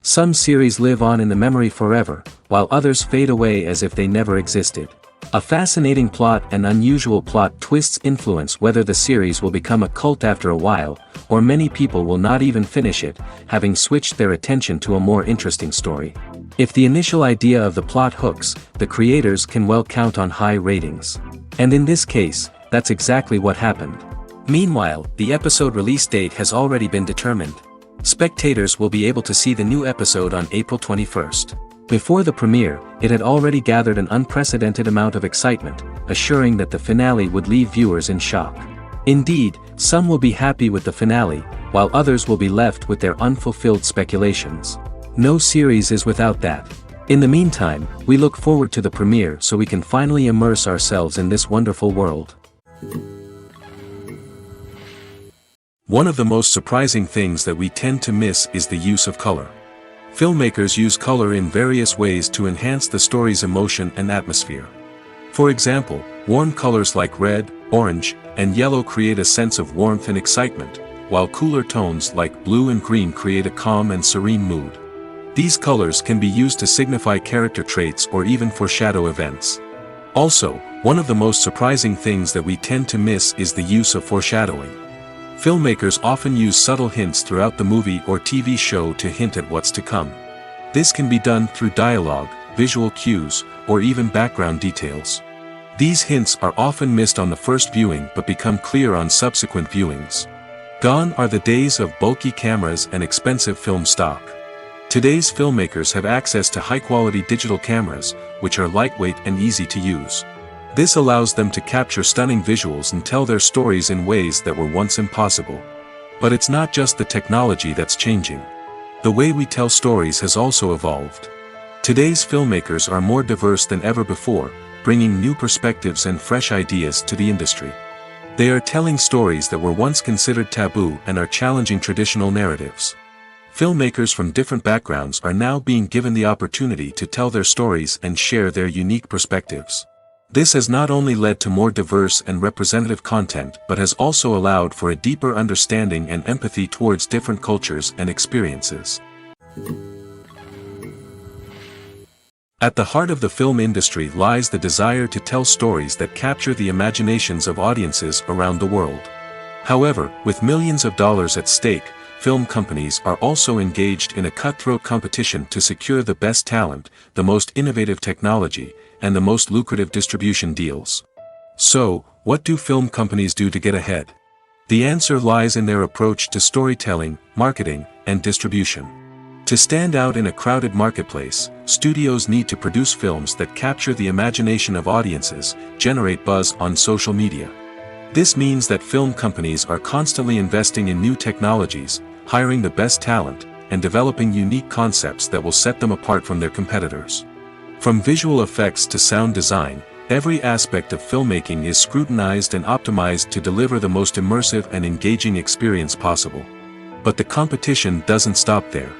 Some series live on in the memory forever, while others fade away as if they never existed. A fascinating plot and unusual plot twists influence whether the series will become a cult after a while, or many people will not even finish it, having switched their attention to a more interesting story. If the initial idea of the plot hooks, the creators can well count on high ratings. And in this case, that's exactly what happened. Meanwhile, the episode release date has already been determined. Spectators will be able to see the new episode on April 21st. Before the premiere, it had already gathered an unprecedented amount of excitement, assuring that the finale would leave viewers in shock. Indeed, some will be happy with the finale, while others will be left with their unfulfilled speculations. No series is without that. In the meantime, we look forward to the premiere so we can finally immerse ourselves in this wonderful world. One of the most surprising things that we tend to miss is the use of color. Filmmakers use color in various ways to enhance the story's emotion and atmosphere. For example, warm colors like red, orange, and yellow create a sense of warmth and excitement, while cooler tones like blue and green create a calm and serene mood. These colors can be used to signify character traits or even foreshadow events. Also, one of the most surprising things that we tend to miss is the use of foreshadowing. Filmmakers often use subtle hints throughout the movie or TV show to hint at what's to come. This can be done through dialogue, visual cues, or even background details. These hints are often missed on the first viewing but become clear on subsequent viewings. Gone are the days of bulky cameras and expensive film stock. Today's filmmakers have access to high-quality digital cameras, which are lightweight and easy to use. This allows them to capture stunning visuals and tell their stories in ways that were once impossible. But it's not just the technology that's changing. The way we tell stories has also evolved. Today's filmmakers are more diverse than ever before, bringing new perspectives and fresh ideas to the industry. They are telling stories that were once considered taboo and are challenging traditional narratives. Filmmakers from different backgrounds are now being given the opportunity to tell their stories and share their unique perspectives. This has not only led to more diverse and representative content but has also allowed for a deeper understanding and empathy towards different cultures and experiences. At the heart of the film industry lies the desire to tell stories that capture the imaginations of audiences around the world. However, with millions of dollars at stake, film companies are also engaged in a cutthroat competition to secure the best talent, the most innovative technology, and the most lucrative distribution deals. So, what do film companies do to get ahead? The answer lies in their approach to storytelling, marketing, and distribution. To stand out in a crowded marketplace, studios need to produce films that capture the imagination of audiences, generate buzz on social media. This means that film companies are constantly investing in new technologies, hiring the best talent, and developing unique concepts that will set them apart from their competitors. From visual effects to sound design, every aspect of filmmaking is scrutinized and optimized to deliver the most immersive and engaging experience possible. But the competition doesn't stop there.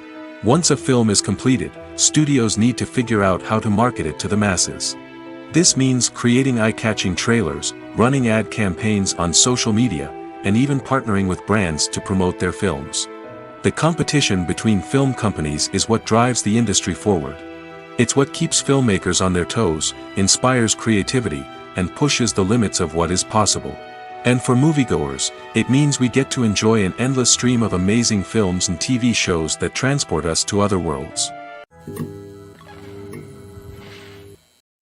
Once a film is completed, studios need to figure out how to market it to the masses. This means creating eye-catching trailers, running ad campaigns on social media, and even partnering with brands to promote their films. The competition between film companies is what drives the industry forward. It's what keeps filmmakers on their toes, inspires creativity, and pushes the limits of what is possible. And for moviegoers, it means we get to enjoy an endless stream of amazing films and TV shows that transport us to other worlds.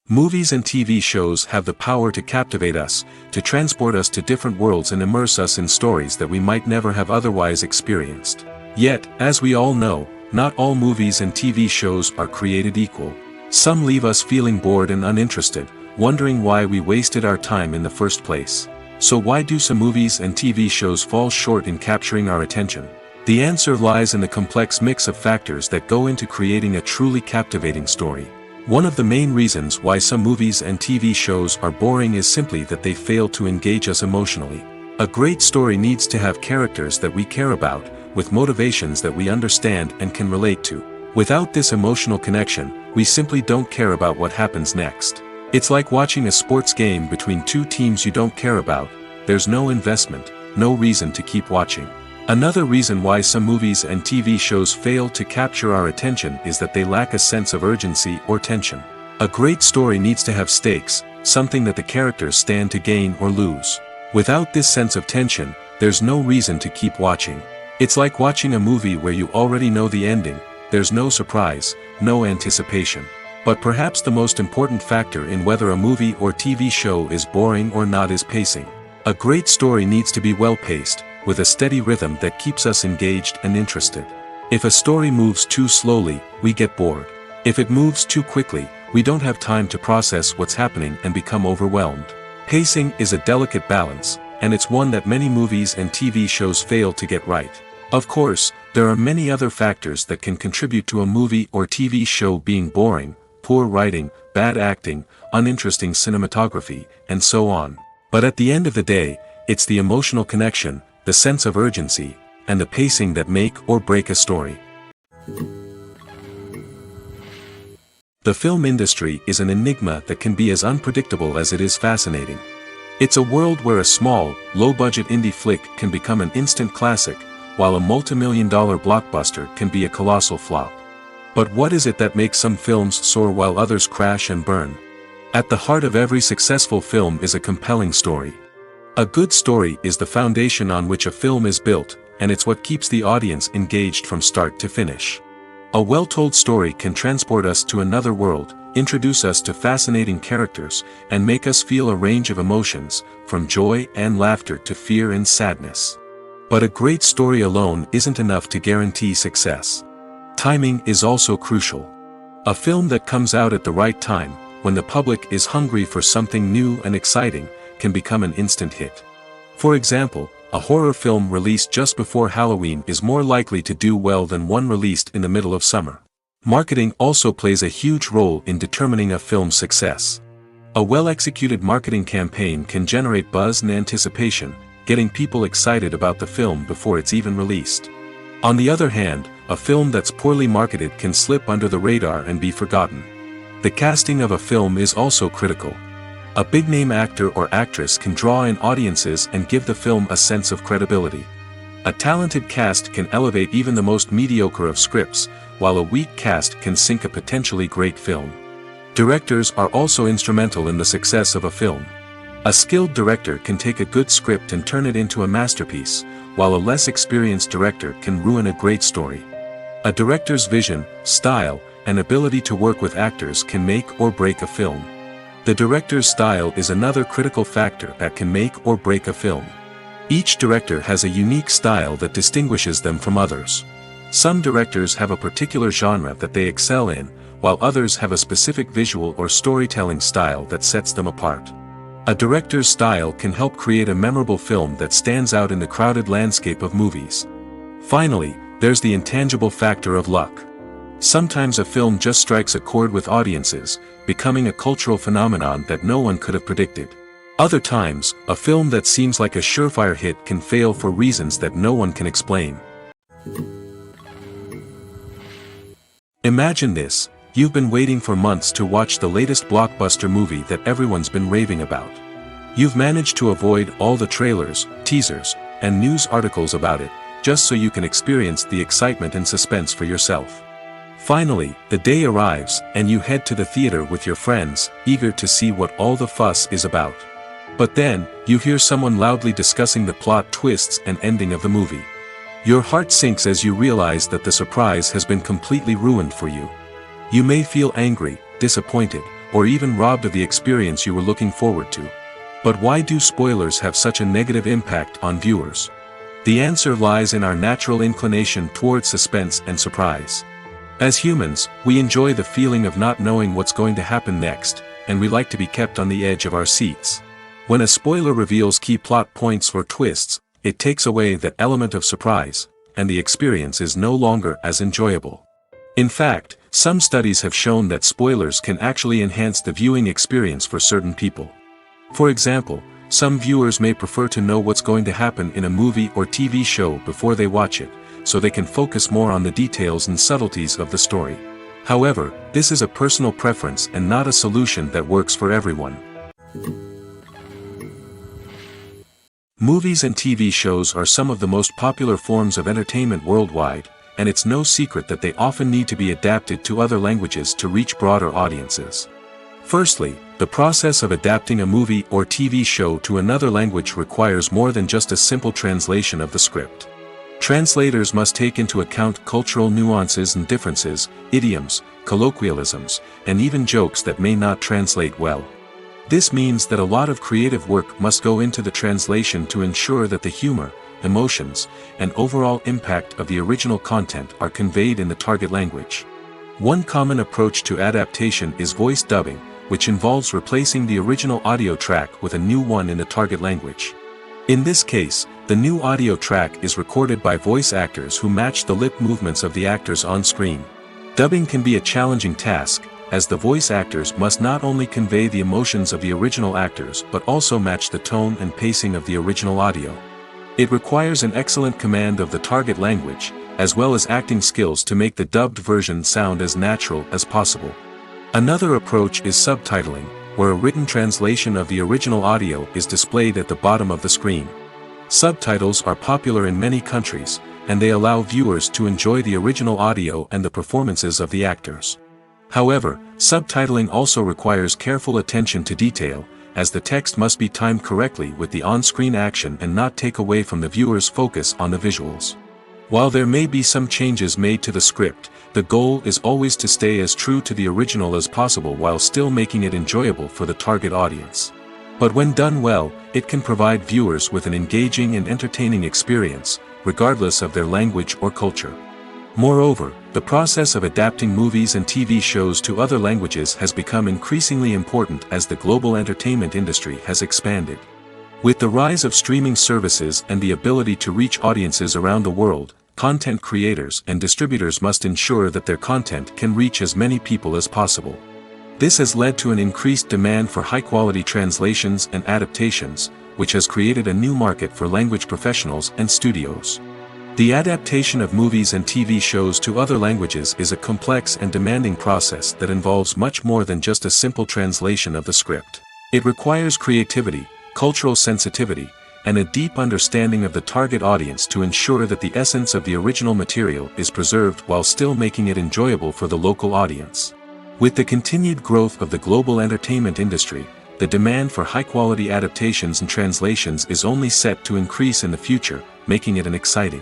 Movies and TV shows have the power to captivate us, to transport us to different worlds and immerse us in stories that we might never have otherwise experienced. Yet, as we all know, not all movies and TV shows are created equal. Some leave us feeling bored and uninterested, wondering why we wasted our time in the first place. So why do some movies and TV shows fall short in capturing our attention? The answer lies in the complex mix of factors that go into creating a truly captivating story. One of the main reasons why some movies and TV shows are boring is simply that they fail to engage us emotionally. A great story needs to have characters that we care about, with motivations that we understand and can relate to. Without this emotional connection, we simply don't care about what happens next. It's like watching a sports game between two teams you don't care about. There's no investment, no reason to keep watching. Another reason why some movies and TV shows fail to capture our attention is that they lack a sense of urgency or tension. A great story needs to have stakes, something that the characters stand to gain or lose. Without this sense of tension, there's no reason to keep watching. It's like watching a movie where you already know the ending, there's no surprise, no anticipation. But perhaps the most important factor in whether a movie or TV show is boring or not is pacing. A great story needs to be well-paced, with a steady rhythm that keeps us engaged and interested. If a story moves too slowly, we get bored. If it moves too quickly, we don't have time to process what's happening and become overwhelmed. Pacing is a delicate balance, and it's one that many movies and TV shows fail to get right. Of course, there are many other factors that can contribute to a movie or TV show being boring: poor writing, bad acting, uninteresting cinematography, and so on. But at the end of the day, it's the emotional connection, the sense of urgency, and the pacing that make or break a story. The film industry is an enigma that can be as unpredictable as it is fascinating. It's a world where a small, low-budget indie flick can become an instant classic, while a multi-million-dollar blockbuster can be a colossal flop. But what is it that makes some films soar while others crash and burn? At the heart of every successful film is a compelling story. A good story is the foundation on which a film is built, and it's what keeps the audience engaged from start to finish. A well-told story can transport us to another world, introduce us to fascinating characters, and make us feel a range of emotions, from joy and laughter to fear and sadness. But a great story alone isn't enough to guarantee success. Timing is also crucial. A film that comes out at the right time, when the public is hungry for something new and exciting, can become an instant hit. For example, a horror film released just before Halloween is more likely to do well than one released in the middle of summer. Marketing also plays a huge role in determining a film's success. A well-executed marketing campaign can generate buzz and anticipation, getting people excited about the film before it's even released. On the other hand, a film that's poorly marketed can slip under the radar and be forgotten. The casting of a film is also critical. A big-name actor or actress can draw in audiences and give the film a sense of credibility. A talented cast can elevate even the most mediocre of scripts, while a weak cast can sink a potentially great film. Directors are also instrumental in the success of a film. A skilled director can take a good script and turn it into a masterpiece, while a less experienced director can ruin a great story. A director's vision, style, and ability to work with actors can make or break a film. The director's style is another critical factor that can make or break a film. Each director has a unique style that distinguishes them from others. Some directors have a particular genre that they excel in, while others have a specific visual or storytelling style that sets them apart. A director's style can help create a memorable film that stands out in the crowded landscape of movies. Finally, there's the intangible factor of luck. Sometimes a film just strikes a chord with audiences, becoming a cultural phenomenon that no one could have predicted. Other times, a film that seems like a surefire hit can fail for reasons that no one can explain. Imagine this: you've been waiting for months to watch the latest blockbuster movie that everyone's been raving about. You've managed to avoid all the trailers, teasers, and news articles about it, just so you can experience the excitement and suspense for yourself. Finally, the day arrives, and you head to the theater with your friends, eager to see what all the fuss is about. But then, you hear someone loudly discussing the plot twists and ending of the movie. Your heart sinks as you realize that the surprise has been completely ruined for you. You may feel angry, disappointed, or even robbed of the experience you were looking forward to. But why do spoilers have such a negative impact on viewers? The answer lies in our natural inclination toward suspense and surprise. As humans, we enjoy the feeling of not knowing what's going to happen next, and we like to be kept on the edge of our seats. When a spoiler reveals key plot points or twists, it takes away that element of surprise, and the experience is no longer as enjoyable. In fact, some studies have shown that spoilers can actually enhance the viewing experience for certain people. For example, some viewers may prefer to know what's going to happen in a movie or TV show before they watch it, so they can focus more on the details and subtleties of the story. However, this is a personal preference and not a solution that works for everyone. Movies and TV shows are some of the most popular forms of entertainment worldwide, and it's no secret that they often need to be adapted to other languages to reach broader audiences. Firstly, the process of adapting a movie or TV show to another language requires more than just a simple translation of the script. Translators must take into account cultural nuances and differences, idioms, colloquialisms, and even jokes that may not translate well. This means that a lot of creative work must go into the translation to ensure that the humor, emotions, and overall impact of the original content are conveyed in the target language. One common approach to adaptation is voice dubbing, which involves replacing the original audio track with a new one in the target language. In this case, the new audio track is recorded by voice actors who match the lip movements of the actors on screen. Dubbing can be a challenging task, as the voice actors must not only convey the emotions of the original actors but also match the tone and pacing of the original audio. It requires an excellent command of the target language, as well as acting skills to make the dubbed version sound as natural as possible. Another approach is subtitling, where a written translation of the original audio is displayed at the bottom of the screen. Subtitles are popular in many countries, and they allow viewers to enjoy the original audio and the performances of the actors. However, subtitling also requires careful attention to detail, as the text must be timed correctly with the on-screen action and not take away from the viewer's focus on the visuals. While there may be some changes made to the script, the goal is always to stay as true to the original as possible while still making it enjoyable for the target audience. But when done well, it can provide viewers with an engaging and entertaining experience, regardless of their language or culture. Moreover, the process of adapting movies and TV shows to other languages has become increasingly important as the global entertainment industry has expanded. With the rise of streaming services and the ability to reach audiences around the world, content creators and distributors must ensure that their content can reach as many people as possible. This has led to an increased demand for high-quality translations and adaptations, which has created a new market for language professionals and studios. The adaptation of movies and TV shows to other languages is a complex and demanding process that involves much more than just a simple translation of the script. It requires creativity, cultural sensitivity, and a deep understanding of the target audience to ensure that the essence of the original material is preserved while still making it enjoyable for the local audience. With the continued growth of the global entertainment industry, the demand for high-quality adaptations and translations is only set to increase in the future, making it an exciting.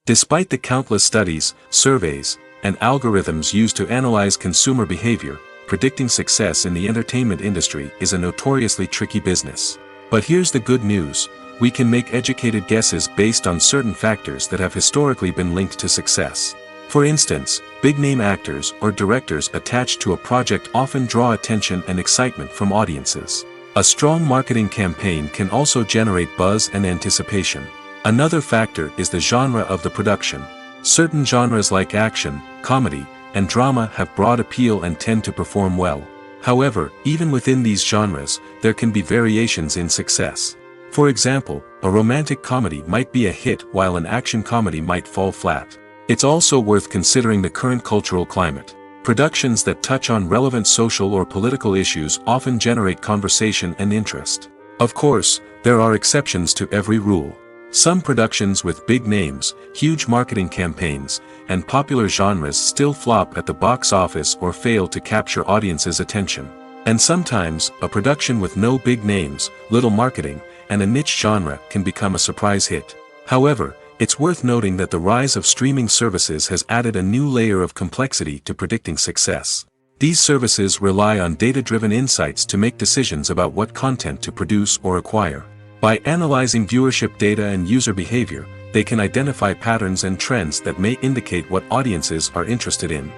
Despite the countless studies, surveys, and algorithms used to analyze consumer behavior, predicting success in the entertainment industry is a notoriously tricky business. But here's the good news: we can make educated guesses based on certain factors that have historically been linked to success. For instance, big-name actors or directors attached to a project often draw attention and excitement from audiences. A strong marketing campaign can also generate buzz and anticipation. Another factor is the genre of the production. Certain genres like action, comedy, and drama have broad appeal and tend to perform well. However, even within these genres, there can be variations in success. For example, a romantic comedy might be a hit while an action comedy might fall flat. It's also worth considering the current cultural climate. Productions that touch on relevant social or political issues often generate conversation and interest. Of course, there are exceptions to every rule. Some productions with big names, huge marketing campaigns, and popular genres still flop at the box office or fail to capture audiences' attention. And sometimes, a production with no big names, little marketing, and a niche genre can become a surprise hit. However, it's worth noting that the rise of streaming services has added a new layer of complexity to predicting success. These services rely on data-driven insights to make decisions about what content to produce or acquire. By analyzing viewership data and user behavior, they can identify patterns and trends that may indicate what audiences are interested in.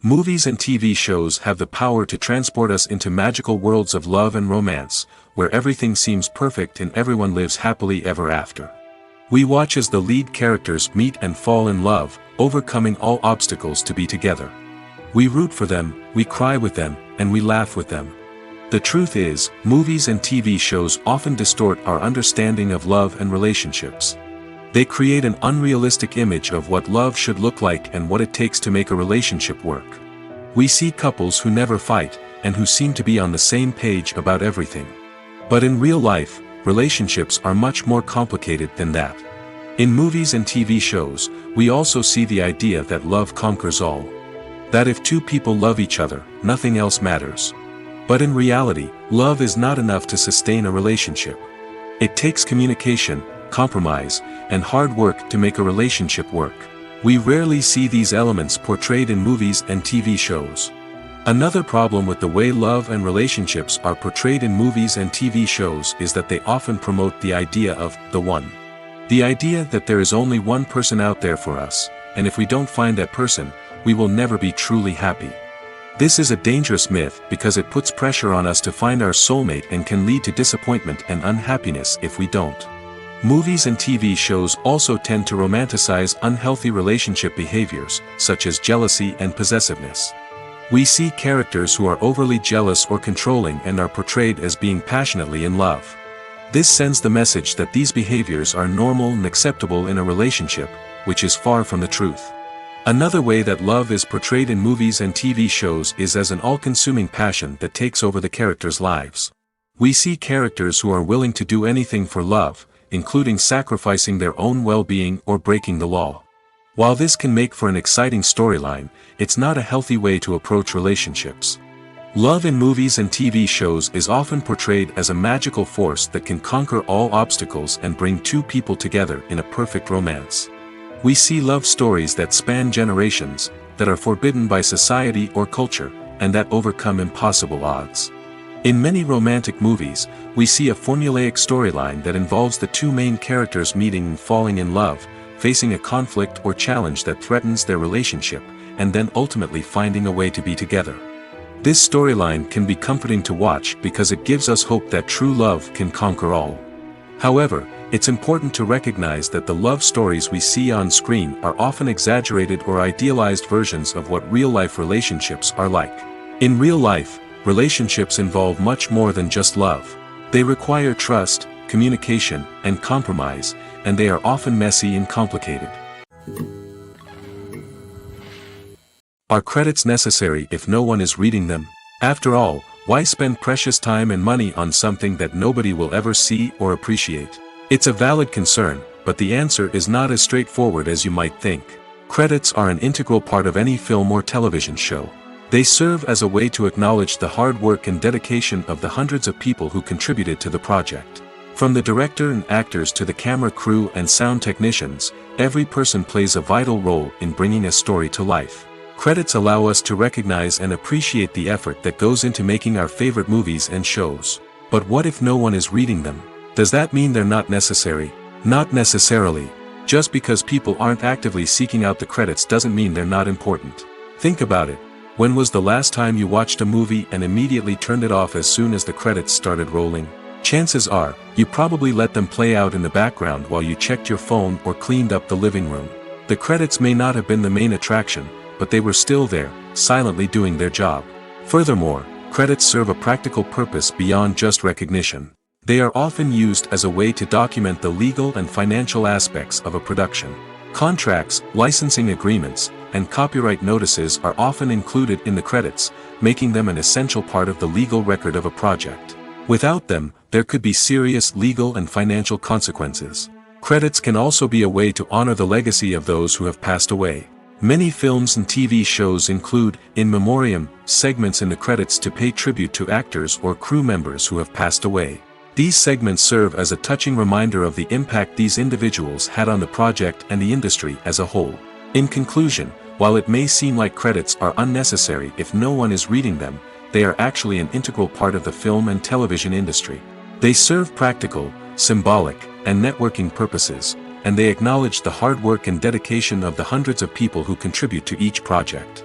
Movies and TV shows have the power to transport us into magical worlds of love and romance, where everything seems perfect and everyone lives happily ever after. We watch as the lead characters meet and fall in love, overcoming all obstacles to be together. We root for them, we cry with them, and we laugh with them. The truth is, movies and TV shows often distort our understanding of love and relationships. They create an unrealistic image of what love should look like and what it takes to make a relationship work. We see couples who never fight, and who seem to be on the same page about everything. But in real life, relationships are much more complicated than that. In movies and TV shows, we also see the idea that love conquers all. That if two people love each other, nothing else matters. But in reality, love is not enough to sustain a relationship. It takes communication, compromise, and hard work to make a relationship work. We rarely see these elements portrayed in movies and TV shows. Another problem with the way love and relationships are portrayed in movies and TV shows is that they often promote the idea of the one. The idea that there is only one person out there for us, and if we don't find that person, we will never be truly happy. This is a dangerous myth because it puts pressure on us to find our soulmate and can lead to disappointment and unhappiness if we don't. Movies and TV shows also tend to romanticize unhealthy relationship behaviors, such as jealousy and possessiveness. We see characters who are overly jealous or controlling and are portrayed as being passionately in love. This sends the message that these behaviors are normal and acceptable in a relationship, which is far from the truth. Another way that love is portrayed in movies and TV shows is as an all-consuming passion that takes over the characters' lives. We see characters who are willing to do anything for love, including sacrificing their own well-being or breaking the law. While this can make for an exciting storyline, it's not a healthy way to approach relationships. Love in movies and TV shows is often portrayed as a magical force that can conquer all obstacles and bring two people together in a perfect romance. We see love stories that span generations, that are forbidden by society or culture, and that overcome impossible odds. In many romantic movies, we see a formulaic storyline that involves the two main characters meeting and falling in love, facing a conflict or challenge that threatens their relationship, and then ultimately finding a way to be together. This storyline can be comforting to watch because it gives us hope that true love can conquer all. However, it's important to recognize that the love stories we see on screen are often exaggerated or idealized versions of what real-life relationships are like. In real life, relationships involve much more than just love. They require trust, communication, and compromise, and they are often messy and complicated. Are credits necessary if no one is reading them? After all, why spend precious time and money on something that nobody will ever see or appreciate? It's a valid concern, but the answer is not as straightforward as you might think. Credits are an integral part of any film or television show. They serve as a way to acknowledge the hard work and dedication of the hundreds of people who contributed to the project. From the director and actors to the camera crew and sound technicians, every person plays a vital role in bringing a story to life. Credits allow us to recognize and appreciate the effort that goes into making our favorite movies and shows. But what if no one is reading them? Does that mean they're not necessary? Not necessarily. Just because people aren't actively seeking out the credits doesn't mean they're not important. Think about it. When was the last time you watched a movie and immediately turned it off as soon as the credits started rolling? Chances are, you probably let them play out in the background while you checked your phone or cleaned up the living room. The credits may not have been the main attraction, but they were still there, silently doing their job. Furthermore, credits serve a practical purpose beyond just recognition. They are often used as a way to document the legal and financial aspects of a production. Contracts, licensing agreements, and copyright notices are often included in the credits, making them an essential part of the legal record of a project. Without them, there could be serious legal and financial consequences. Credits can also be a way to honor the legacy of those who have passed away. Many films and TV shows include, in memoriam, segments in the credits to pay tribute to actors or crew members who have passed away. These segments serve as a touching reminder of the impact these individuals had on the project and the industry as a whole. In conclusion, while it may seem like credits are unnecessary if no one is reading them, they are actually an integral part of the film and television industry. They serve practical, symbolic, and networking purposes, and they acknowledge the hard work and dedication of the hundreds of people who contribute to each project.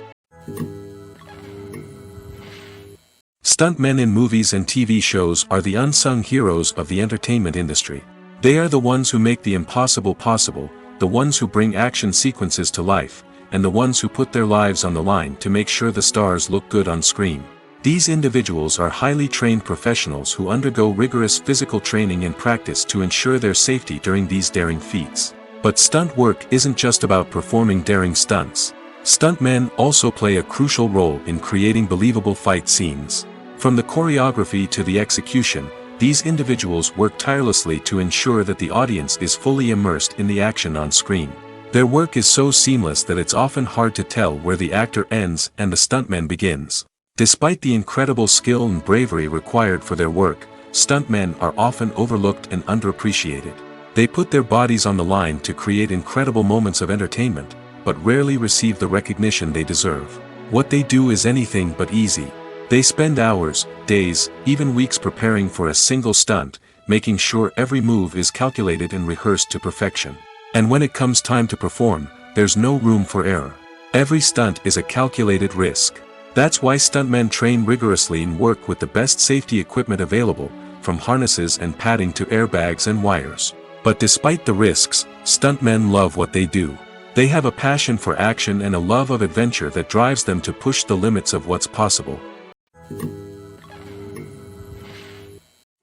Stuntmen in movies and TV shows are the unsung heroes of the entertainment industry. They are the ones who make the impossible possible, the ones who bring action sequences to life, and the ones who put their lives on the line to make sure the stars look good on screen. These individuals are highly trained professionals who undergo rigorous physical training and practice to ensure their safety during these daring feats. But stunt work isn't just about performing daring stunts. Stuntmen also play a crucial role in creating believable fight scenes. From the choreography to the execution, these individuals work tirelessly to ensure that the audience is fully immersed in the action on screen. Their work is so seamless that it's often hard to tell where the actor ends and the stuntman begins. Despite the incredible skill and bravery required for their work, stuntmen are often overlooked and underappreciated. They put their bodies on the line to create incredible moments of entertainment, but rarely receive the recognition they deserve. What they do is anything but easy. They spend hours, days, even weeks preparing for a single stunt, making sure every move is calculated and rehearsed to perfection. And when it comes time to perform, there's no room for error. Every stunt is a calculated risk. That's why stuntmen train rigorously and work with the best safety equipment available, from harnesses and padding to airbags and wires. But despite the risks, stuntmen love what they do. They have a passion for action and a love of adventure that drives them to push the limits of what's possible.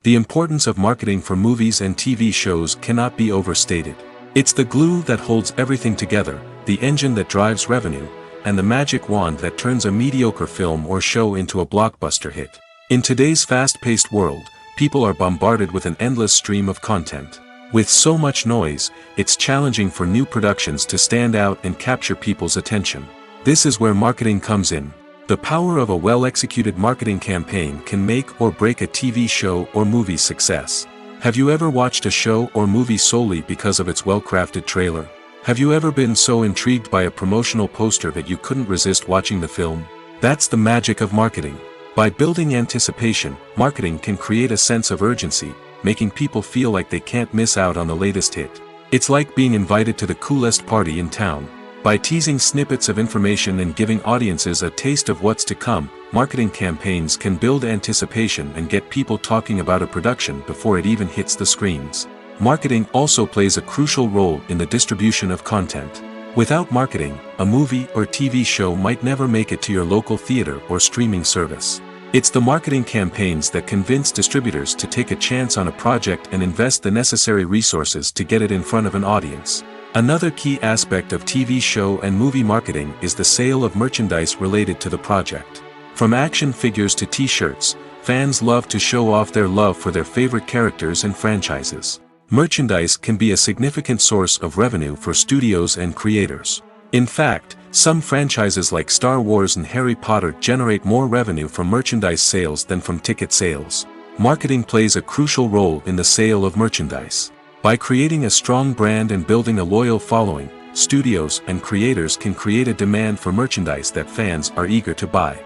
The importance of marketing for movies and TV shows cannot be overstated. It's the glue that holds everything together, the engine that drives revenue, and the magic wand that turns a mediocre film or show into a blockbuster hit. In today's fast-paced world, people are bombarded with an endless stream of content. With so much noise, it's challenging for new productions to stand out and capture people's attention. This is where marketing comes in. The power of a well-executed marketing campaign can make or break a TV show or movie's success. Have you ever watched a show or movie solely because of its well-crafted trailer? Have you ever been so intrigued by a promotional poster that you couldn't resist watching the film? That's the magic of marketing. By building anticipation, marketing can create a sense of urgency, making people feel like they can't miss out on the latest hit. It's like being invited to the coolest party in town. By teasing snippets of information and giving audiences a taste of what's to come, marketing campaigns can build anticipation and get people talking about a production before it even hits the screens. Marketing also plays a crucial role in the distribution of content. Without marketing, a movie or TV show might never make it to your local theater or streaming service. It's the marketing campaigns that convince distributors to take a chance on a project and invest the necessary resources to get it in front of an audience. Another key aspect of TV show and movie marketing is the sale of merchandise related to the project. From action figures to t-shirts, fans love to show off their love for their favorite characters and franchises. Merchandise can be a significant source of revenue for studios and creators. In fact, some franchises like Star Wars and Harry Potter generate more revenue from merchandise sales than from ticket sales. Marketing plays a crucial role in the sale of merchandise. By creating a strong brand and building a loyal following, studios and creators can create a demand for merchandise that fans are eager to buy.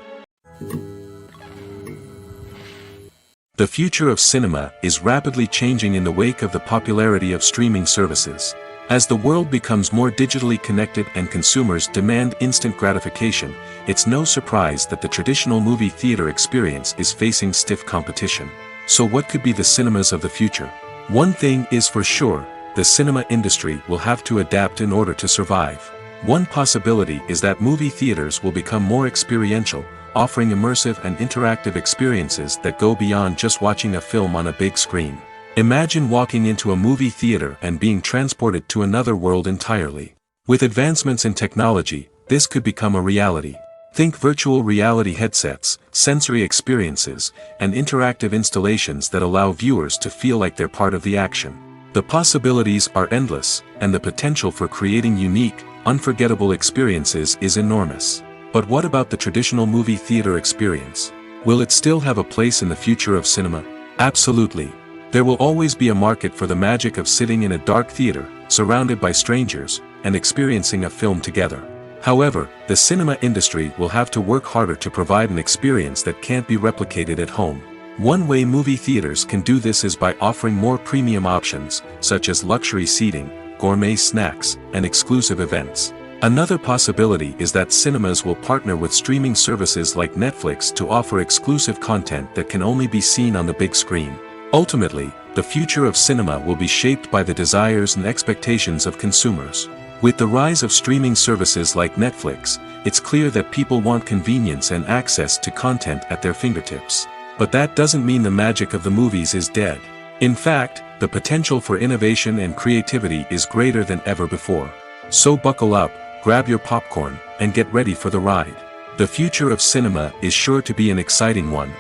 The future of cinema is rapidly changing in the wake of the popularity of streaming services. As the world becomes more digitally connected and consumers demand instant gratification, it's no surprise that the traditional movie theater experience is facing stiff competition. So what could be the cinemas of the future? One thing is for sure, the cinema industry will have to adapt in order to survive. One possibility is that movie theaters will become more experiential, offering immersive and interactive experiences that go beyond just watching a film on a big screen. Imagine walking into a movie theater and being transported to another world entirely. With advancements in technology, this could become a reality. Think virtual reality headsets, sensory experiences, and interactive installations that allow viewers to feel like they're part of the action. The possibilities are endless, and the potential for creating unique, unforgettable experiences is enormous. But what about the traditional movie theater experience? Will it still have a place in the future of cinema? Absolutely. There will always be a market for the magic of sitting in a dark theater, surrounded by strangers, and experiencing a film together. However, the cinema industry will have to work harder to provide an experience that can't be replicated at home. One way movie theaters can do this is by offering more premium options, such as luxury seating, gourmet snacks, and exclusive events. Another possibility is that cinemas will partner with streaming services like Netflix to offer exclusive content that can only be seen on the big screen. Ultimately, the future of cinema will be shaped by the desires and expectations of consumers. With the rise of streaming services like Netflix, it's clear that people want convenience and access to content at their fingertips. But that doesn't mean the magic of the movies is dead. In fact, the potential for innovation and creativity is greater than ever before. So buckle up, grab your popcorn, and get ready for the ride. The future of cinema is sure to be an exciting one.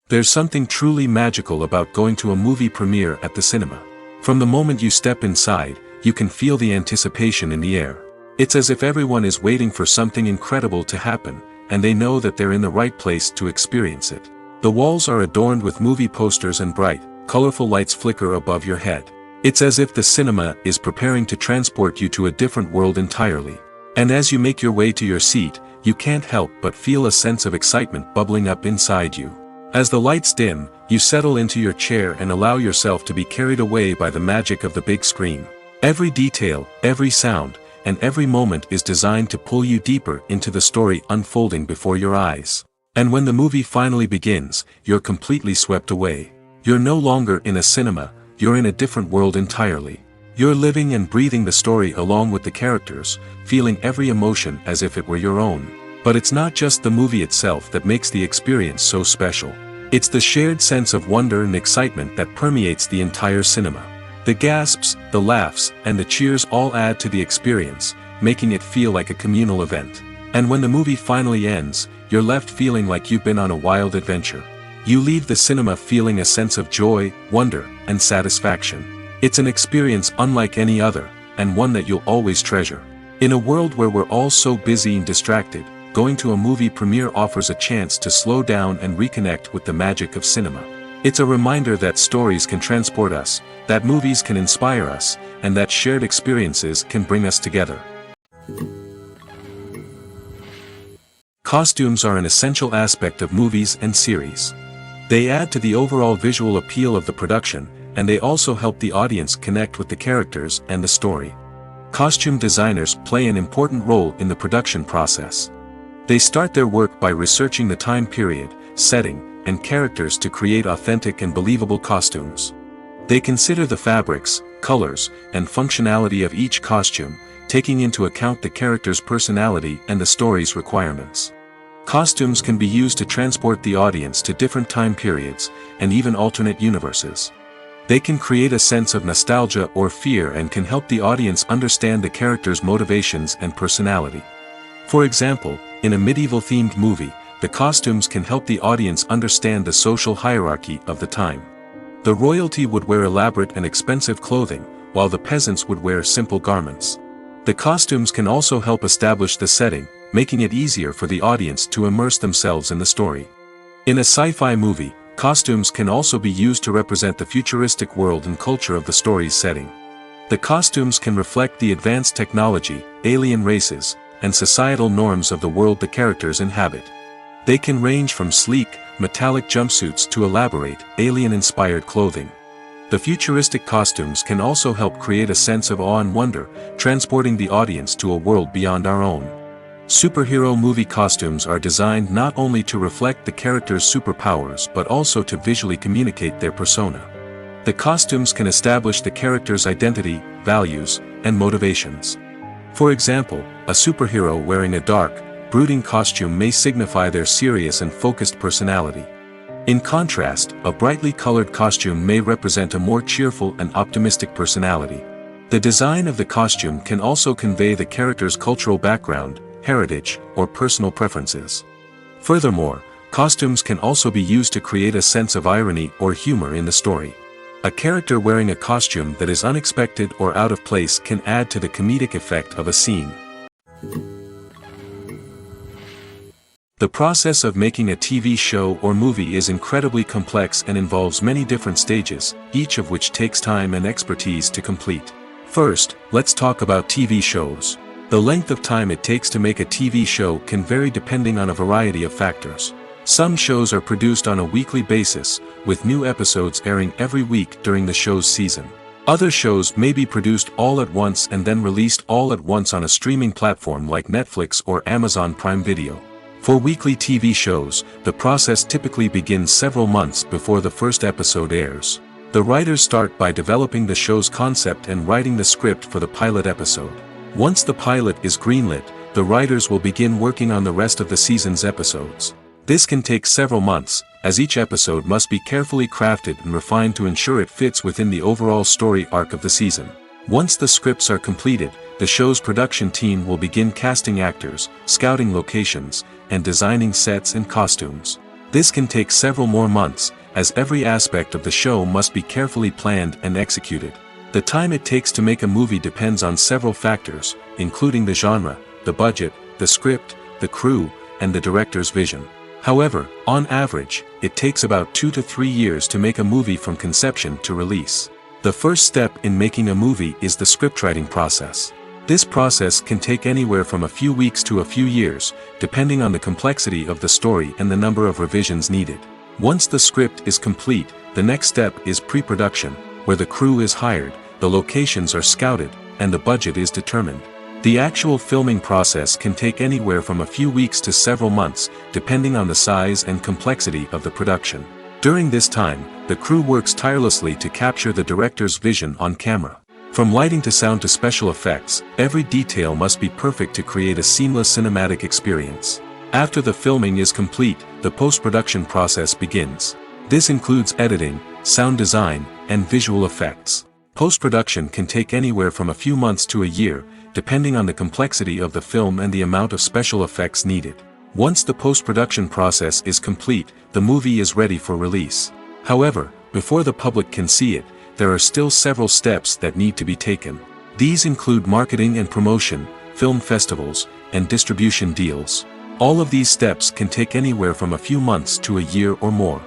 There's something truly magical about going to a movie premiere at the cinema. From the moment you step inside, you can feel the anticipation in the air. It's as if everyone is waiting for something incredible to happen, and they know that they're in the right place to experience it. The walls are adorned with movie posters and bright, colorful lights flicker above your head. It's as if the cinema is preparing to transport you to a different world entirely. And as you make your way to your seat, you can't help but feel a sense of excitement bubbling up inside you. As the lights dim, you settle into your chair and allow yourself to be carried away by the magic of the big screen. Every detail, every sound, and every moment is designed to pull you deeper into the story unfolding before your eyes. And when the movie finally begins, you're completely swept away. You're no longer in a cinema, you're in a different world entirely. You're living and breathing the story along with the characters, feeling every emotion as if it were your own. But it's not just the movie itself that makes the experience so special. It's the shared sense of wonder and excitement that permeates the entire cinema. The gasps, the laughs, and the cheers all add to the experience, making it feel like a communal event. And when the movie finally ends, you're left feeling like you've been on a wild adventure. You leave the cinema feeling a sense of joy, wonder, and satisfaction. It's an experience unlike any other, and one that you'll always treasure. In a world where we're all so busy and distracted, going to a movie premiere offers a chance to slow down and reconnect with the magic of cinema. It's a reminder that stories can transport us, that movies can inspire us, and that shared experiences can bring us together. Costumes are an essential aspect of movies and series. They add to the overall visual appeal of the production, and they also help the audience connect with the characters and the story. Costume designers play an important role in the production process. They start their work by researching the time period, setting, and characters to create authentic and believable costumes. They consider the fabrics, colors, and functionality of each costume, taking into account the character's personality and the story's requirements. Costumes can be used to transport the audience to different time periods, and even alternate universes. They can create a sense of nostalgia or fear and can help the audience understand the character's motivations and personality. For example, in a medieval-themed movie, the costumes can help the audience understand the social hierarchy of the time. The royalty would wear elaborate and expensive clothing, while the peasants would wear simple garments. The costumes can also help establish the setting, making it easier for the audience to immerse themselves in the story. In a sci-fi movie, costumes can also be used to represent the futuristic world and culture of the story's setting. The costumes can reflect the advanced technology, alien races, and societal norms of the world the characters inhabit. They can range from sleek, metallic jumpsuits to elaborate, alien-inspired clothing. The futuristic costumes can also help create a sense of awe and wonder, transporting the audience to a world beyond our own. Superhero movie costumes are designed not only to reflect the character's superpowers but also to visually communicate their persona. The costumes can establish the character's identity, values, and motivations. For example, a superhero wearing a dark, brooding costume may signify their serious and focused personality. In contrast, a brightly colored costume may represent a more cheerful and optimistic personality. The design of the costume can also convey the character's cultural background, heritage, or personal preferences. Furthermore, costumes can also be used to create a sense of irony or humor in the story. A character wearing a costume that is unexpected or out of place can add to the comedic effect of a scene. The process of making a TV show or movie is incredibly complex and involves many different stages, each of which takes time and expertise to complete. First, let's talk about TV shows. The length of time it takes to make a TV show can vary depending on a variety of factors. Some shows are produced on a weekly basis, with new episodes airing every week during the show's season. Other shows may be produced all at once and then released all at once on a streaming platform like Netflix or Amazon Prime Video. For weekly TV shows, the process typically begins several months before the first episode airs. The writers start by developing the show's concept and writing the script for the pilot episode. Once the pilot is greenlit, the writers will begin working on the rest of the season's episodes. This can take several months, as each episode must be carefully crafted and refined to ensure it fits within the overall story arc of the season. Once the scripts are completed, the show's production team will begin casting actors, scouting locations, and designing sets and costumes. This can take several more months, as every aspect of the show must be carefully planned and executed. The time it takes to make a movie depends on several factors, including the genre, the budget, the script, the crew, and the director's vision. However, on average, it takes about 2 to 3 years to make a movie from conception to release. The first step in making a movie is the scriptwriting process. This process can take anywhere from a few weeks to a few years, depending on the complexity of the story and the number of revisions needed. Once the script is complete, the next step is pre-production, where the crew is hired, the locations are scouted, and the budget is determined. The actual filming process can take anywhere from a few weeks to several months, depending on the size and complexity of the production. During this time, the crew works tirelessly to capture the director's vision on camera. From lighting to sound to special effects, every detail must be perfect to create a seamless cinematic experience. After the filming is complete, the post-production process begins. This includes editing, sound design, and visual effects. Post-production can take anywhere from a few months to a year, depending on the complexity of the film and the amount of special effects needed. Once the post-production process is complete, the movie is ready for release. However, before the public can see it, there are still several steps that need to be taken. These include marketing and promotion, film festivals, and distribution deals. All of these steps can take anywhere from a few months to a year or more.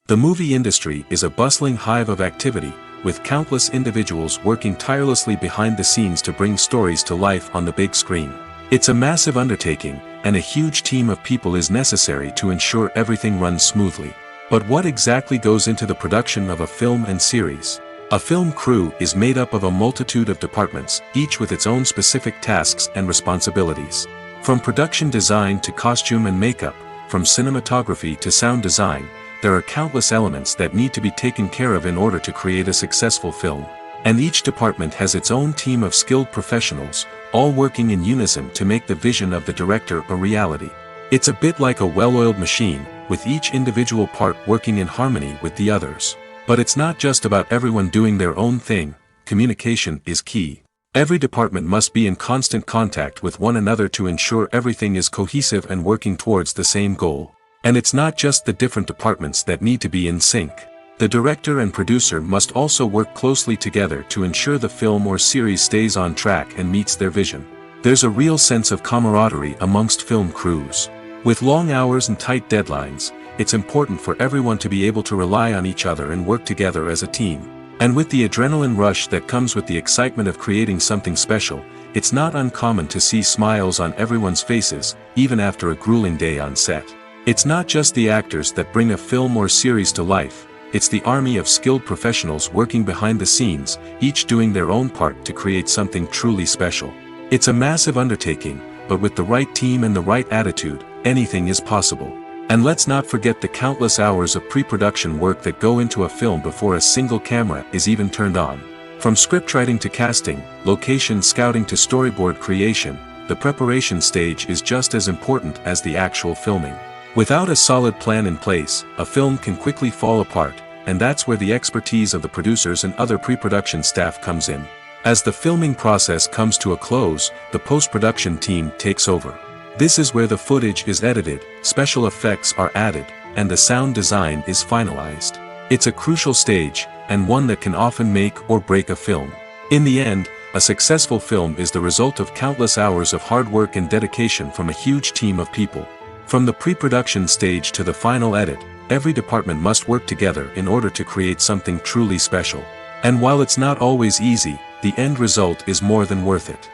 The movie industry is a bustling hive of activity, with countless individuals working tirelessly behind the scenes to bring stories to life on the big screen. It's a massive undertaking, and a huge team of people is necessary to ensure everything runs smoothly. But what exactly goes into the production of a film and series? A film crew is made up of a multitude of departments, each with its own specific tasks and responsibilities. From production design to costume and makeup, from cinematography to sound design, there are countless elements that need to be taken care of in order to create a successful film. And each department has its own team of skilled professionals, all working in unison to make the vision of the director a reality. It's a bit like a well-oiled machine, with each individual part working in harmony with the others. But it's not just about everyone doing their own thing. Communication is key. Every department must be in constant contact with one another to ensure everything is cohesive and working towards the same goal. And it's not just the different departments that need to be in sync. The director and producer must also work closely together to ensure the film or series stays on track and meets their vision. There's a real sense of camaraderie amongst film crews. With long hours and tight deadlines, it's important for everyone to be able to rely on each other and work together as a team. And with the adrenaline rush that comes with the excitement of creating something special, it's not uncommon to see smiles on everyone's faces, even after a grueling day on set. It's not just the actors that bring a film or series to life, it's the army of skilled professionals working behind the scenes, each doing their own part to create something truly special. It's a massive undertaking, but with the right team and the right attitude, anything is possible. And let's not forget the countless hours of pre-production work that go into a film before a single camera is even turned on. From scriptwriting to casting, location scouting to storyboard creation, the preparation stage is just as important as the actual filming. Without a solid plan in place, a film can quickly fall apart, and that's where the expertise of the producers and other pre-production staff comes in. As the filming process comes to a close, the post-production team takes over. This is where the footage is edited, special effects are added, and the sound design is finalized. It's a crucial stage, and one that can often make or break a film. In the end, a successful film is the result of countless hours of hard work and dedication from a huge team of people. From the pre-production stage to the final edit, every department must work together in order to create something truly special. And while it's not always easy, the end result is more than worth it.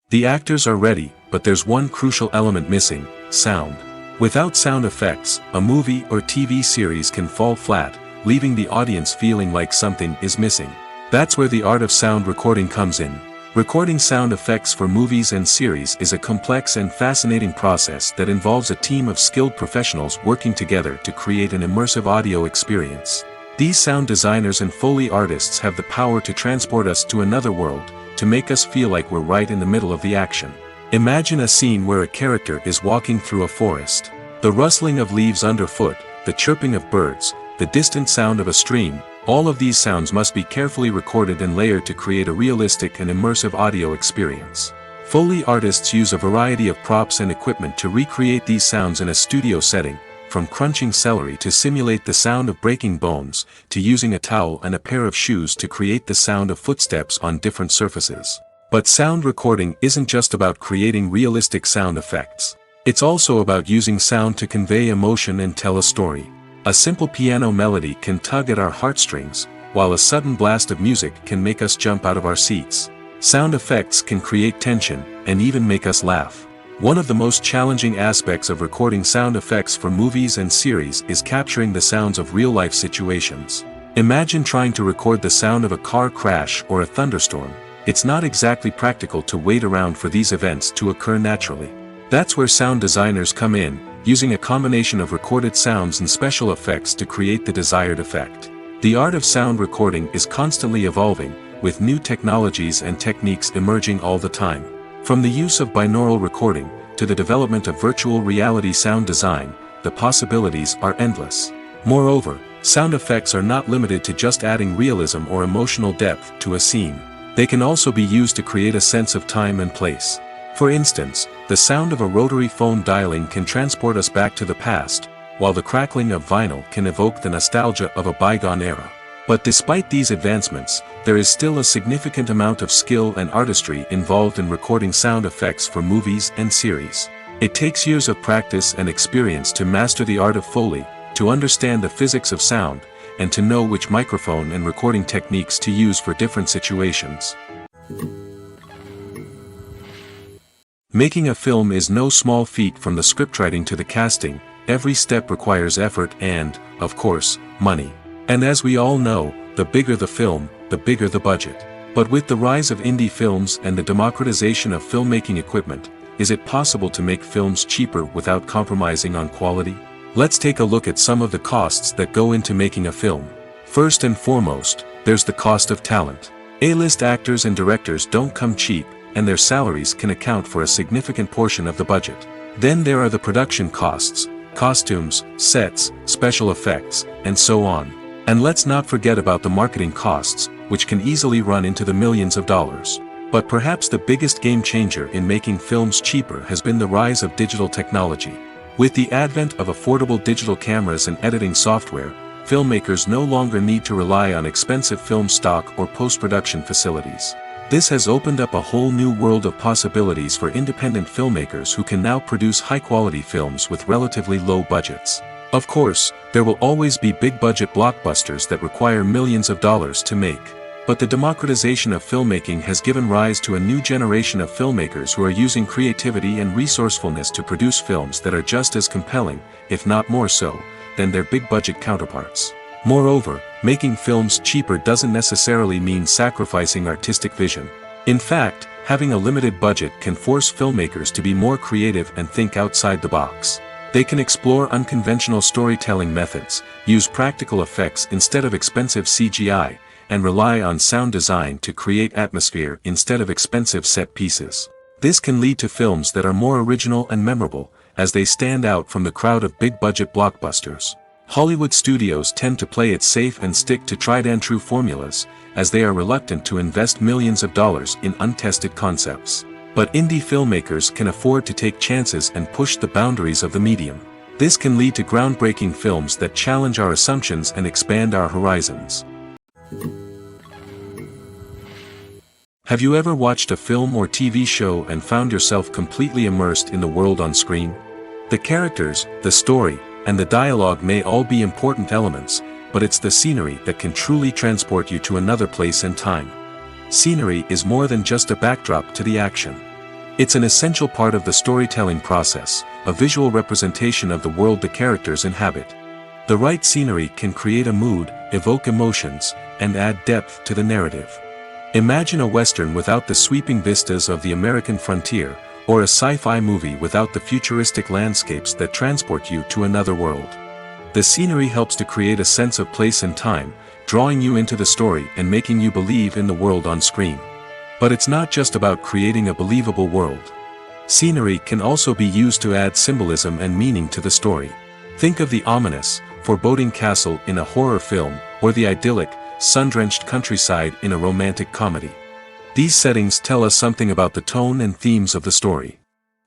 The actors are ready, but there's one crucial element missing: sound. Without sound effects, a movie or TV series can fall flat, leaving the audience feeling like something is missing. That's where the art of sound recording comes in. Recording sound effects for movies and series is a complex and fascinating process that involves a team of skilled professionals working together to create an immersive audio experience. These sound designers and Foley artists have the power to transport us to another world, to make us feel like we're right in the middle of the action. Imagine a scene where a character is walking through a forest. The rustling of leaves underfoot, the chirping of birds, the distant sound of a stream, all of these sounds must be carefully recorded and layered to create a realistic and immersive audio experience. Foley artists use a variety of props and equipment to recreate these sounds in a studio setting, from crunching celery to simulate the sound of breaking bones, to using a towel and a pair of shoes to create the sound of footsteps on different surfaces. But sound recording isn't just about creating realistic sound effects. It's also about using sound to convey emotion and tell a story. A simple piano melody can tug at our heartstrings, while a sudden blast of music can make us jump out of our seats. Sound effects can create tension, and even make us laugh. One of the most challenging aspects of recording sound effects for movies and series is capturing the sounds of real-life situations. Imagine trying to record the sound of a car crash or a thunderstorm. It's not exactly practical to wait around for these events to occur naturally. That's where sound designers come in, using a combination of recorded sounds and special effects to create the desired effect. The art of sound recording is constantly evolving, with new technologies and techniques emerging all the time. From the use of binaural recording, to the development of virtual reality sound design, the possibilities are endless. Moreover, sound effects are not limited to just adding realism or emotional depth to a scene. They can also be used to create a sense of time and place. For instance, the sound of a rotary phone dialing can transport us back to the past, while the crackling of vinyl can evoke the nostalgia of a bygone era. But despite these advancements, there is still a significant amount of skill and artistry involved in recording sound effects for movies and series. It takes years of practice and experience to master the art of Foley, to understand the physics of sound, and to know which microphone and recording techniques to use for different situations. Making a film is no small feat. From the scriptwriting to the casting, every step requires effort and, of course, money. And as we all know, the bigger the film, the bigger the budget. But with the rise of indie films and the democratization of filmmaking equipment, is it possible to make films cheaper without compromising on quality? Let's take a look at some of the costs that go into making a film. First and foremost, there's the cost of talent. A-list actors and directors don't come cheap, and their salaries can account for a significant portion of the budget. Then there are the production costs, costumes, sets, special effects, and so on. And let's not forget about the marketing costs, which can easily run into the millions of dollars. But perhaps the biggest game changer in making films cheaper has been the rise of digital technology. With the advent of affordable digital cameras and editing software, filmmakers no longer need to rely on expensive film stock or post-production facilities. This has opened up a whole new world of possibilities for independent filmmakers who can now produce high-quality films with relatively low budgets. Of course, there will always be big-budget blockbusters that require millions of dollars to make. But the democratization of filmmaking has given rise to a new generation of filmmakers who are using creativity and resourcefulness to produce films that are just as compelling, if not more so, than their big-budget counterparts. Moreover, making films cheaper doesn't necessarily mean sacrificing artistic vision. In fact, having a limited budget can force filmmakers to be more creative and think outside the box. They can explore unconventional storytelling methods, use practical effects instead of expensive CGI, and rely on sound design to create atmosphere instead of expensive set pieces. This can lead to films that are more original and memorable, as they stand out from the crowd of big-budget blockbusters. Hollywood studios tend to play it safe and stick to tried-and-true formulas, as they are reluctant to invest millions of dollars in untested concepts. But indie filmmakers can afford to take chances and push the boundaries of the medium. This can lead to groundbreaking films that challenge our assumptions and expand our horizons. Have you ever watched a film or TV show and found yourself completely immersed in the world on screen? The characters, the story, and the dialogue may all be important elements, but it's the scenery that can truly transport you to another place and time. Scenery is more than just a backdrop to the action. It's an essential part of the storytelling process, a visual representation of the world the characters inhabit. The right scenery can create a mood, evoke emotions, and add depth to the narrative. Imagine a Western without the sweeping vistas of the American frontier, or a sci-fi movie without the futuristic landscapes that transport you to another world. The scenery helps to create a sense of place and time, drawing you into the story and making you believe in the world on screen. But it's not just about creating a believable world. Scenery can also be used to add symbolism and meaning to the story. Think of the ominous, foreboding castle in a horror film, or the idyllic, sun-drenched countryside in a romantic comedy. These settings tell us something about the tone and themes of the story.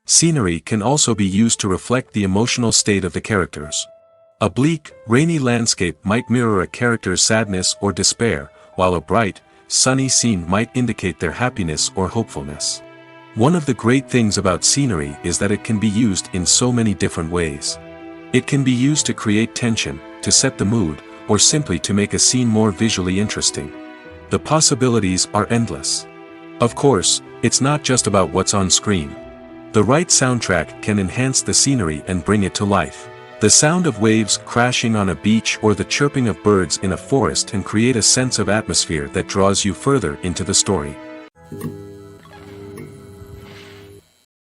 Scenery can also be used to reflect the emotional state of the characters. A bleak, rainy landscape might mirror a character's sadness or despair, while a bright, sunny scene might indicate their happiness or hopefulness. One of the great things about scenery is that it can be used in so many different ways. It can be used to create tension, to set the mood, or simply to make a scene more visually interesting. The possibilities are endless. Of course, it's not just about what's on screen. The right soundtrack can enhance the scenery and bring it to life. The sound of waves crashing on a beach or the chirping of birds in a forest can create a sense of atmosphere that draws you further into the story.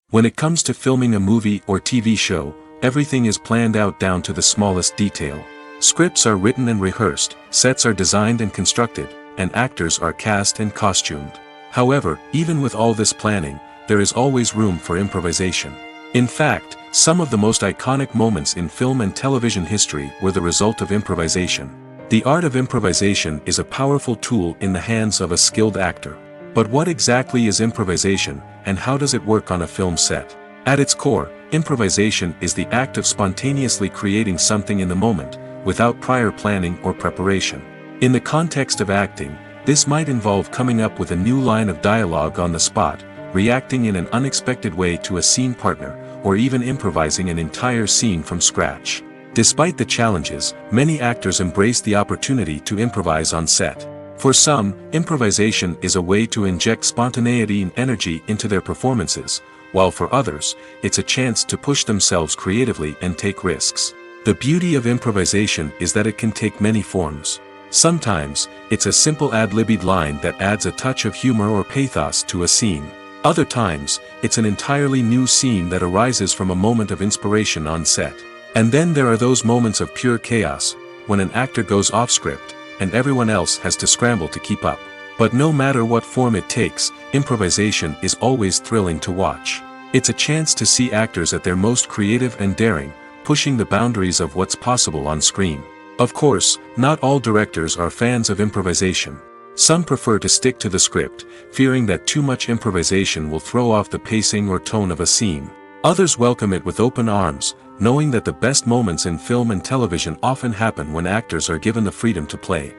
When it comes to filming a movie or TV show, everything is planned out down to the smallest detail. Scripts are written and rehearsed, sets are designed and constructed, and actors are cast and costumed. However, even with all this planning, there is always room for improvisation. In fact, some of the most iconic moments in film and television history were the result of improvisation. The art of improvisation is a powerful tool in the hands of a skilled actor. But what exactly is improvisation, and how does it work on a film set? At its core, improvisation is the act of spontaneously creating something in the moment, without prior planning or preparation. In the context of acting, this might involve coming up with a new line of dialogue on the spot, reacting in an unexpected way to a scene partner, or even improvising an entire scene from scratch. Despite the challenges, many actors embrace the opportunity to improvise on set. For some, improvisation is a way to inject spontaneity and energy into their performances, while for others, it's a chance to push themselves creatively and take risks. The beauty of improvisation is that it can take many forms. Sometimes, it's a simple ad-libbed line that adds a touch of humor or pathos to a scene. Other times, it's an entirely new scene that arises from a moment of inspiration on set. And then there are those moments of pure chaos, when an actor goes off script, and everyone else has to scramble to keep up. But no matter what form it takes, improvisation is always thrilling to watch. It's a chance to see actors at their most creative and daring, pushing the boundaries of what's possible on screen. Of course, not all directors are fans of improvisation. Some prefer to stick to the script, fearing that too much improvisation will throw off the pacing or tone of a scene. Others welcome it with open arms, knowing that the best moments in film and television often happen when actors are given the freedom to play.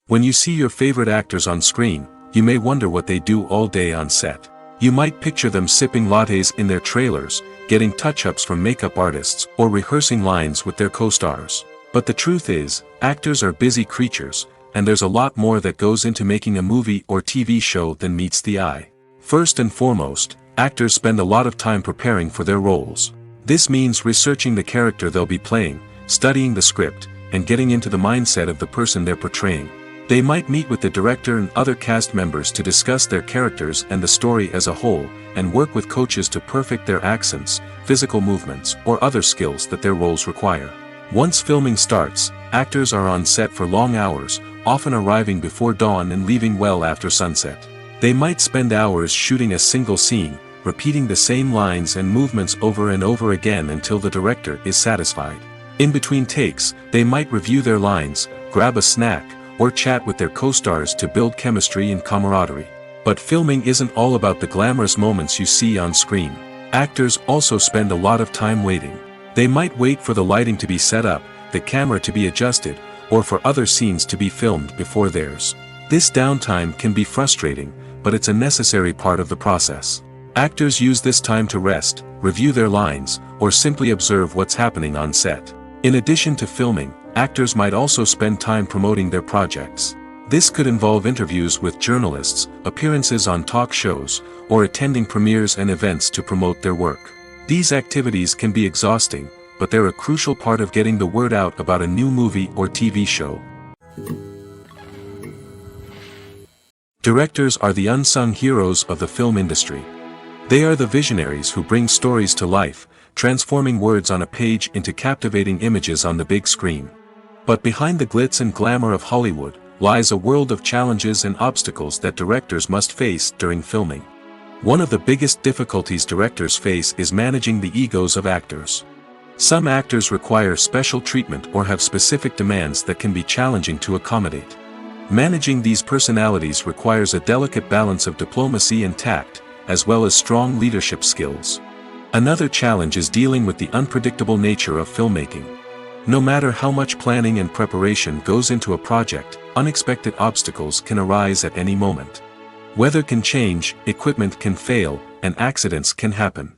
When you see your favorite actors on screen, you may wonder what they do all day on set. You might picture them sipping lattes in their trailers, getting touch-ups from makeup artists, or rehearsing lines with their co-stars. But the truth is, actors are busy creatures, and there's a lot more that goes into making a movie or TV show than meets the eye. First and foremost, actors spend a lot of time preparing for their roles. This means researching the character they'll be playing, studying the script, and getting into the mindset of the person they're portraying. They might meet with the director and other cast members to discuss their characters and the story as a whole, and work with coaches to perfect their accents, physical movements, or other skills that their roles require. Once filming starts, actors are on set for long hours, often arriving before dawn and leaving well after sunset. They might spend hours shooting a single scene, repeating the same lines and movements over and over again until the director is satisfied. In between takes, they might review their lines, grab a snack, or chat with their co-stars to build chemistry and camaraderie. But filming isn't all about the glamorous moments you see on screen. Actors also spend a lot of time waiting. They might wait for the lighting to be set up, the camera to be adjusted, or for other scenes to be filmed before theirs. This downtime can be frustrating, but it's a necessary part of the process. Actors use this time to rest, review their lines, or simply observe what's happening on set. In addition to filming, actors might also spend time promoting their projects. This could involve interviews with journalists, appearances on talk shows, or attending premieres and events to promote their work. These activities can be exhausting, but they're a crucial part of getting the word out about a new movie or TV show. Directors are the unsung heroes of the film industry. They are the visionaries who bring stories to life, transforming words on a page into captivating images on the big screen. But behind the glitz and glamour of Hollywood, lies a world of challenges and obstacles that directors must face during filming. One of the biggest difficulties directors face is managing the egos of actors. Some actors require special treatment or have specific demands that can be challenging to accommodate. Managing these personalities requires a delicate balance of diplomacy and tact, as well as strong leadership skills. Another challenge is dealing with the unpredictable nature of filmmaking. No matter how much planning and preparation goes into a project, unexpected obstacles can arise at any moment. Weather can change, equipment can fail, and accidents can happen.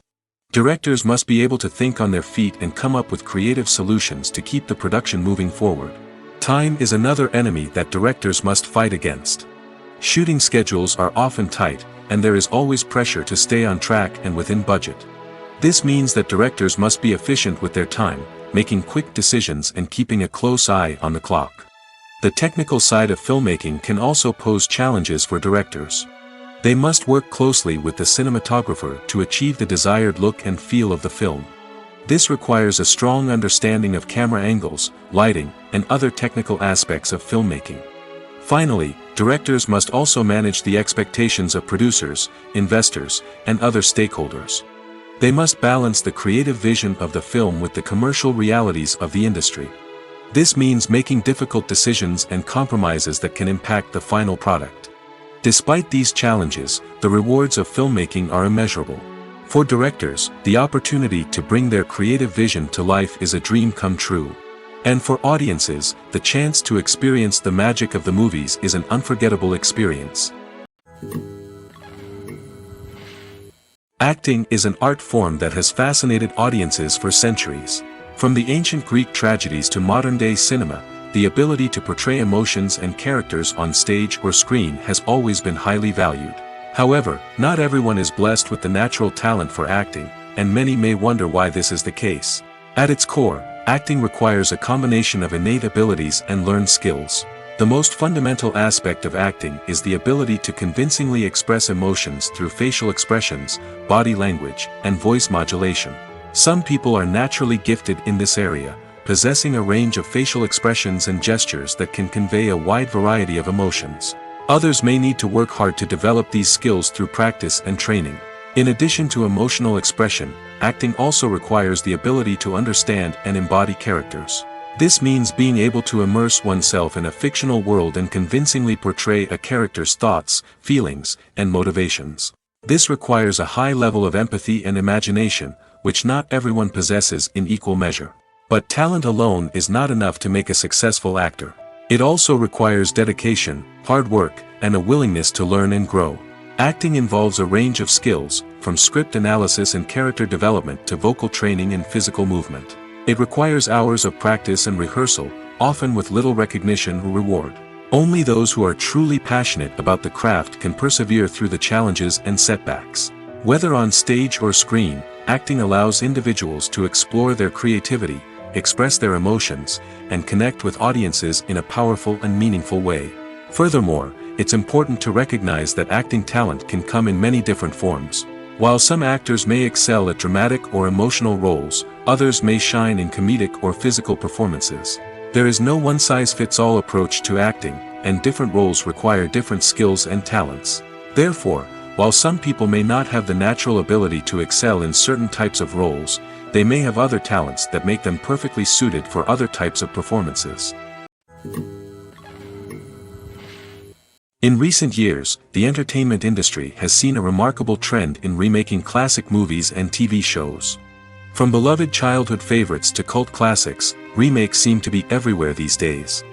Directors must be able to think on their feet and come up with creative solutions to keep the production moving forward. Time is another enemy that directors must fight against. Shooting schedules are often tight, and there is always pressure to stay on track and within budget. This means that directors must be efficient with their time, making quick decisions and keeping a close eye on the clock. The technical side of filmmaking can also pose challenges for directors. They must work closely with the cinematographer to achieve the desired look and feel of the film. This requires a strong understanding of camera angles, lighting, and other technical aspects of filmmaking. Finally, directors must also manage the expectations of producers, investors, and other stakeholders. They must balance the creative vision of the film with the commercial realities of the industry. This means making difficult decisions and compromises that can impact the final product. Despite these challenges, the rewards of filmmaking are immeasurable. For directors, the opportunity to bring their creative vision to life is a dream come true. And for audiences, the chance to experience the magic of the movies is an unforgettable experience. Acting is an art form that has fascinated audiences for centuries. From the ancient Greek tragedies to modern-day cinema, the ability to portray emotions and characters on stage or screen has always been highly valued. However, not everyone is blessed with the natural talent for acting, and many may wonder why this is the case. At its core, acting requires a combination of innate abilities and learned skills. The most fundamental aspect of acting is the ability to convincingly express emotions through facial expressions, body language, and voice modulation. Some people are naturally gifted in this area, possessing a range of facial expressions and gestures that can convey a wide variety of emotions. Others may need to work hard to develop these skills through practice and training. In addition to emotional expression, acting also requires the ability to understand and embody characters. This means being able to immerse oneself in a fictional world and convincingly portray a character's thoughts, feelings, and motivations. This requires a high level of empathy and imagination, which not everyone possesses in equal measure. But talent alone is not enough to make a successful actor. It also requires dedication, hard work, and a willingness to learn and grow. Acting involves a range of skills, from script analysis and character development to vocal training and physical movement. It requires hours of practice and rehearsal, often with little recognition or reward. Only those who are truly passionate about the craft can persevere through the challenges and setbacks. Whether on stage or screen, acting allows individuals to explore their creativity, express their emotions, and connect with audiences in a powerful and meaningful way. Furthermore, it's important to recognize that acting talent can come in many different forms. While some actors may excel at dramatic or emotional roles, others may shine in comedic or physical performances. There is no one-size-fits-all approach to acting, and different roles require different skills and talents. Therefore, while some people may not have the natural ability to excel in certain types of roles, they may have other talents that make them perfectly suited for other types of performances. In recent years, the entertainment industry has seen a remarkable trend in remaking classic movies and TV shows. From beloved childhood favorites to cult classics, remakes seem to be everywhere these days.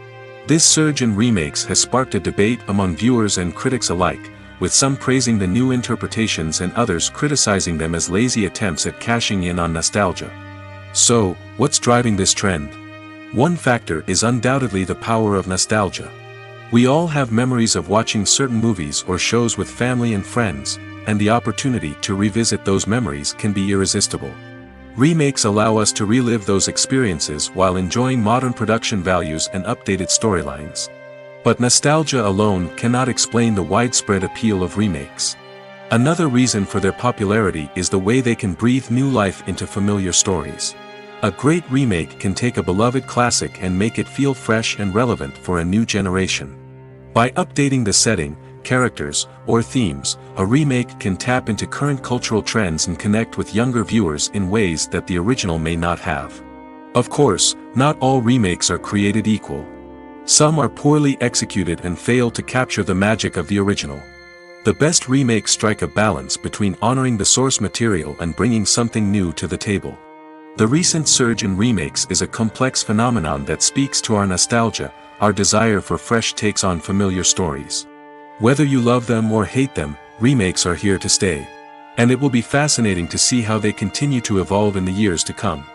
This surge in remakes has sparked a debate among viewers and critics alike, with some praising the new interpretations and others criticizing them as lazy attempts at cashing in on nostalgia. So, what's driving this trend? One factor is undoubtedly the power of nostalgia. We all have memories of watching certain movies or shows with family and friends, and the opportunity to revisit those memories can be irresistible. Remakes allow us to relive those experiences while enjoying modern production values and updated storylines. But nostalgia alone cannot explain the widespread appeal of remakes. Another reason for their popularity is the way they can breathe new life into familiar stories. A great remake can take a beloved classic and make it feel fresh and relevant for a new generation. By updating the setting, characters, or themes, a remake can tap into current cultural trends and connect with younger viewers in ways that the original may not have. Of course, not all remakes are created equal. Some are poorly executed and fail to capture the magic of the original. The best remakes strike a balance between honoring the source material and bringing something new to the table. The recent surge in remakes is a complex phenomenon that speaks to our nostalgia, our desire for fresh takes on familiar stories. Whether you love them or hate them, remakes are here to stay. And it will be fascinating to see how they continue to evolve in the years to come.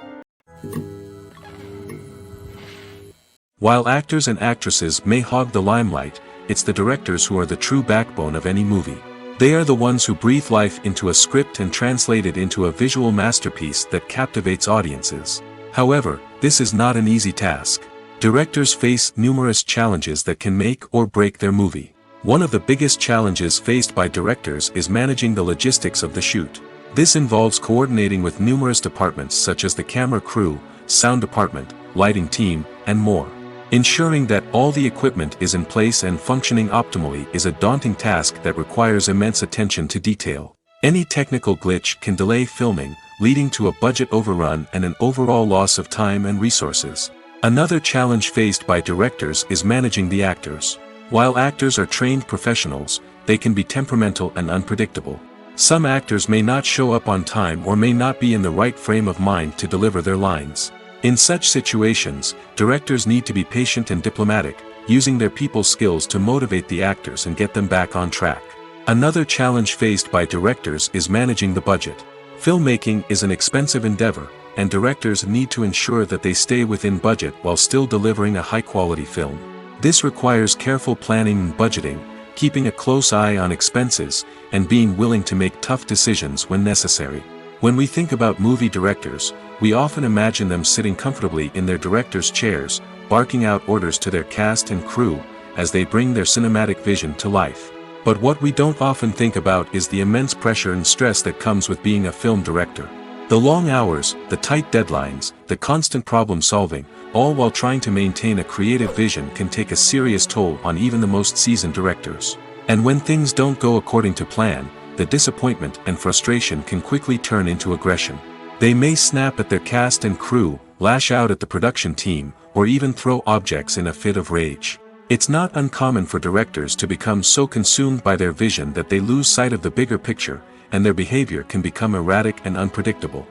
While actors and actresses may hog the limelight, it's the directors who are the true backbone of any movie. They are the ones who breathe life into a script and translate it into a visual masterpiece that captivates audiences. However, this is not an easy task. Directors face numerous challenges that can make or break their movie. One of the biggest challenges faced by directors is managing the logistics of the shoot. This involves coordinating with numerous departments such as the camera crew, sound department, lighting team, and more. Ensuring that all the equipment is in place and functioning optimally is a daunting task that requires immense attention to detail. Any technical glitch can delay filming, leading to a budget overrun and an overall loss of time and resources. Another challenge faced by directors is managing the actors. While actors are trained professionals, they can be temperamental and unpredictable. Some actors may not show up on time or may not be in the right frame of mind to deliver their lines. In such situations, directors need to be patient and diplomatic, using their people skills to motivate the actors and get them back on track. Another challenge faced by directors is managing the budget. Filmmaking is an expensive endeavor, and directors need to ensure that they stay within budget while still delivering a high-quality film. This requires careful planning and budgeting, keeping a close eye on expenses, and being willing to make tough decisions when necessary. When we think about movie directors, we often imagine them sitting comfortably in their director's chairs, barking out orders to their cast and crew, as they bring their cinematic vision to life. But what we don't often think about is the immense pressure and stress that comes with being a film director. The long hours, the tight deadlines, the constant problem solving, all while trying to maintain a creative vision can take a serious toll on even the most seasoned directors. And when things don't go according to plan, the disappointment and frustration can quickly turn into aggression. They may snap at their cast and crew, lash out at the production team, or even throw objects in a fit of rage. It's not uncommon for directors to become so consumed by their vision that they lose sight of the bigger picture, and their behavior can become erratic and unpredictable.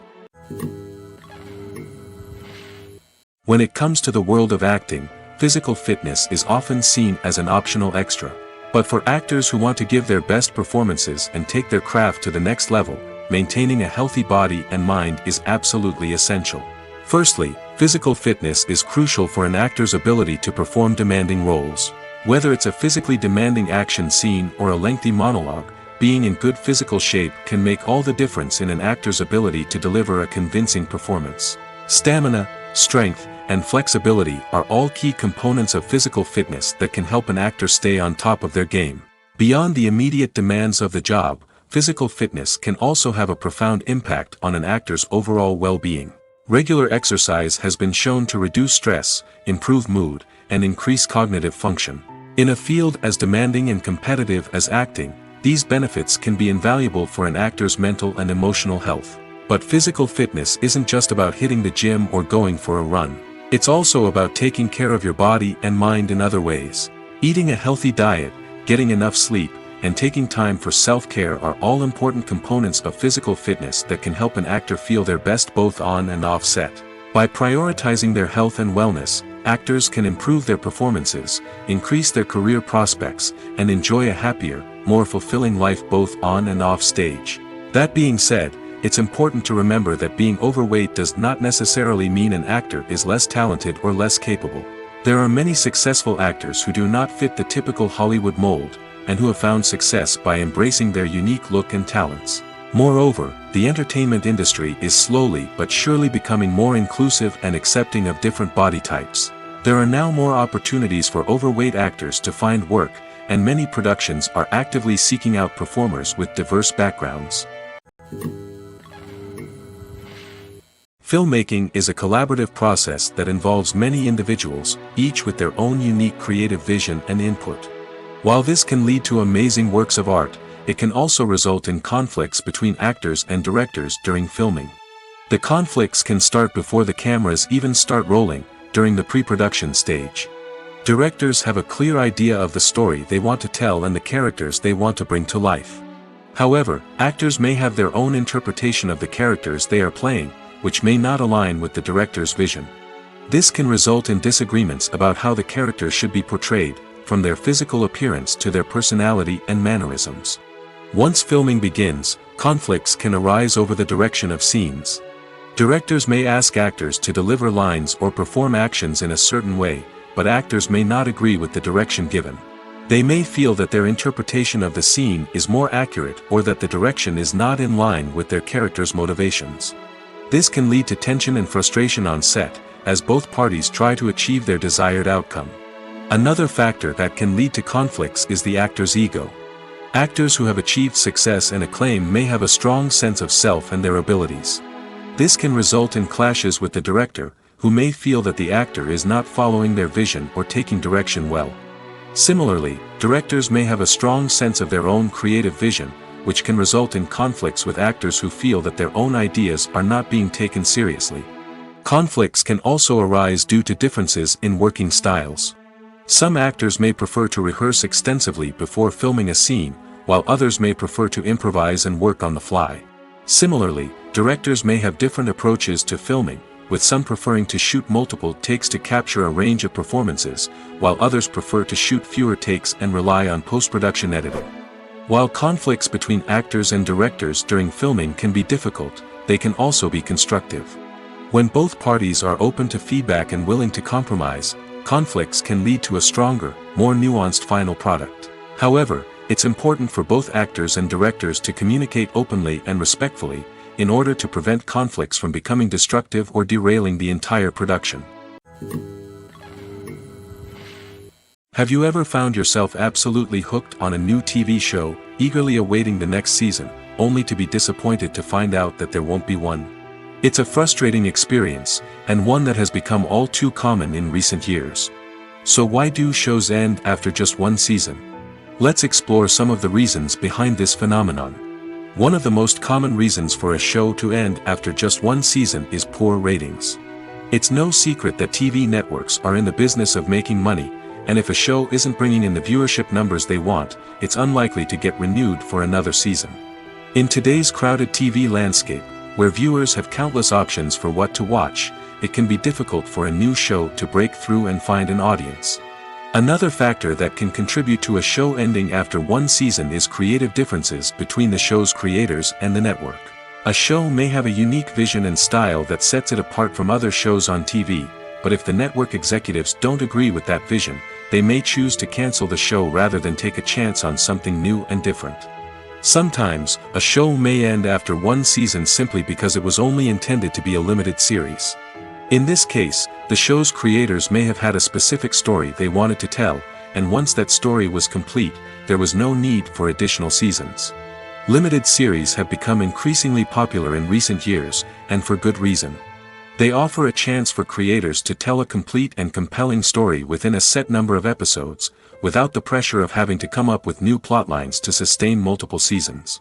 When it comes to the world of acting, physical fitness is often seen as an optional extra. But for actors who want to give their best performances and take their craft to the next level, maintaining a healthy body and mind is absolutely essential. Firstly, physical fitness is crucial for an actor's ability to perform demanding roles. Whether it's a physically demanding action scene or a lengthy monologue, being in good physical shape can make all the difference in an actor's ability to deliver a convincing performance. Stamina, strength, and flexibility are all key components of physical fitness that can help an actor stay on top of their game. Beyond the immediate demands of the job, physical fitness can also have a profound impact on an actor's overall well-being. Regular exercise has been shown to reduce stress, improve mood, and increase cognitive function. In a field as demanding and competitive as acting, these benefits can be invaluable for an actor's mental and emotional health. But physical fitness isn't just about hitting the gym or going for a run. It's also about taking care of your body and mind in other ways. Eating a healthy diet, getting enough sleep, and taking time for self-care are all important components of physical fitness that can help an actor feel their best both on and off set. By prioritizing their health and wellness, actors can improve their performances, increase their career prospects, and enjoy a happier, more fulfilling life both on and off stage. That being said, it's important to remember that being overweight does not necessarily mean an actor is less talented or less capable. There are many successful actors who do not fit the typical Hollywood mold, and who have found success by embracing their unique look and talents. Moreover, the entertainment industry is slowly but surely becoming more inclusive and accepting of different body types. There are now more opportunities for overweight actors to find work, and many productions are actively seeking out performers with diverse backgrounds. Filmmaking is a collaborative process that involves many individuals, each with their own unique creative vision and input. While this can lead to amazing works of art, it can also result in conflicts between actors and directors during filming. The conflicts can start before the cameras even start rolling, during the pre-production stage. Directors have a clear idea of the story they want to tell and the characters they want to bring to life. However, actors may have their own interpretation of the characters they are playing, which may not align with the director's vision. This can result in disagreements about how the characters should be portrayed, from their physical appearance to their personality and mannerisms. Once filming begins, conflicts can arise over the direction of scenes. Directors may ask actors to deliver lines or perform actions in a certain way, but actors may not agree with the direction given. They may feel that their interpretation of the scene is more accurate or that the direction is not in line with their character's motivations. This can lead to tension and frustration on set, as both parties try to achieve their desired outcome. Another factor that can lead to conflicts is the actor's ego. Actors who have achieved success and acclaim may have a strong sense of self and their abilities. This can result in clashes with the director, who may feel that the actor is not following their vision or taking direction well. Similarly, directors may have a strong sense of their own creative vision, which can result in conflicts with actors who feel that their own ideas are not being taken seriously. Conflicts can also arise due to differences in working styles. Some actors may prefer to rehearse extensively before filming a scene, while others may prefer to improvise and work on the fly. Similarly, directors may have different approaches to filming, with some preferring to shoot multiple takes to capture a range of performances, while others prefer to shoot fewer takes and rely on post-production editing. While conflicts between actors and directors during filming can be difficult, they can also be constructive. When both parties are open to feedback and willing to compromise, conflicts can lead to a stronger, more nuanced final product. However, it's important for both actors and directors to communicate openly and respectfully, in order to prevent conflicts from becoming destructive or derailing the entire production. Have you ever found yourself absolutely hooked on a new TV show, eagerly awaiting the next season, only to be disappointed to find out that there won't be one? It's a frustrating experience, and one that has become all too common in recent years. So why do shows end after just one season? Let's explore some of the reasons behind this phenomenon. One of the most common reasons for a show to end after just one season is poor ratings. It's no secret that TV networks are in the business of making money, and if a show isn't bringing in the viewership numbers they want, it's unlikely to get renewed for another season. In today's crowded TV landscape, where viewers have countless options for what to watch, it can be difficult for a new show to break through and find an audience. Another factor that can contribute to a show ending after one season is creative differences between the show's creators and the network. A show may have a unique vision and style that sets it apart from other shows on TV, but if the network executives don't agree with that vision, they may choose to cancel the show rather than take a chance on something new and different. Sometimes, a show may end after one season simply because it was only intended to be a limited series. In this case, the show's creators may have had a specific story they wanted to tell, and once that story was complete, there was no need for additional seasons. Limited series have become increasingly popular in recent years, and for good reason. They offer a chance for creators to tell a complete and compelling story within a set number of episodes, without the pressure of having to come up with new plotlines to sustain multiple seasons.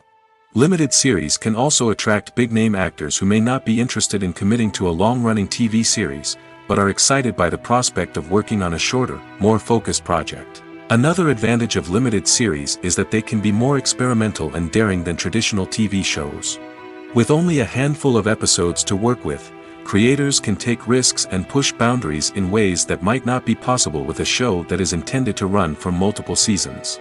Limited series can also attract big-name actors who may not be interested in committing to a long-running TV series, but are excited by the prospect of working on a shorter, more focused project. Another advantage of limited series is that they can be more experimental and daring than traditional TV shows. With only a handful of episodes to work with, creators can take risks and push boundaries in ways that might not be possible with a show that is intended to run for multiple seasons.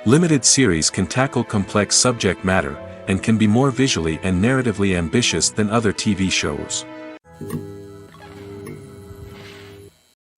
Limited series can tackle complex subject matter, and can be more visually and narratively ambitious than other TV shows.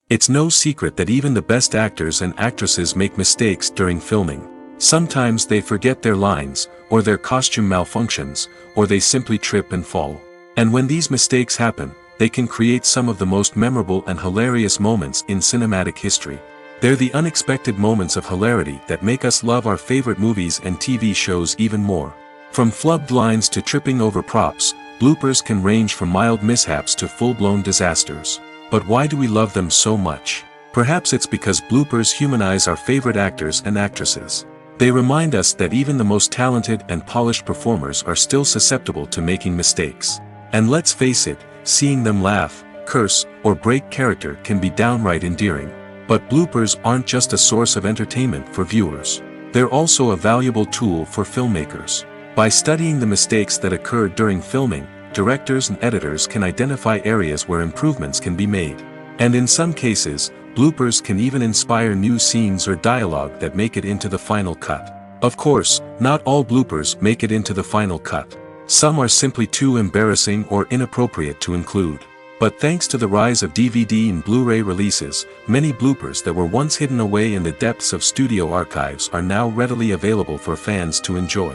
It's no secret that even the best actors and actresses make mistakes during filming. Sometimes they forget their lines, or their costume malfunctions, or they simply trip and fall. And when these mistakes happen, they can create some of the most memorable and hilarious moments in cinematic history. They're the unexpected moments of hilarity that make us love our favorite movies and TV shows even more. From flubbed lines to tripping over props, bloopers can range from mild mishaps to full-blown disasters. But why do we love them so much? Perhaps it's because bloopers humanize our favorite actors and actresses. They remind us that even the most talented and polished performers are still susceptible to making mistakes. And let's face it, seeing them laugh, curse, or break character can be downright endearing. But bloopers aren't just a source of entertainment for viewers. They're also a valuable tool for filmmakers. By studying the mistakes that occurred during filming, directors and editors can identify areas where improvements can be made. And in some cases, bloopers can even inspire new scenes or dialogue that make it into the final cut. Of course, not all bloopers make it into the final cut. Some are simply too embarrassing or inappropriate to include. But thanks to the rise of DVD and Blu-ray releases, many bloopers that were once hidden away in the depths of studio archives are now readily available for fans to enjoy.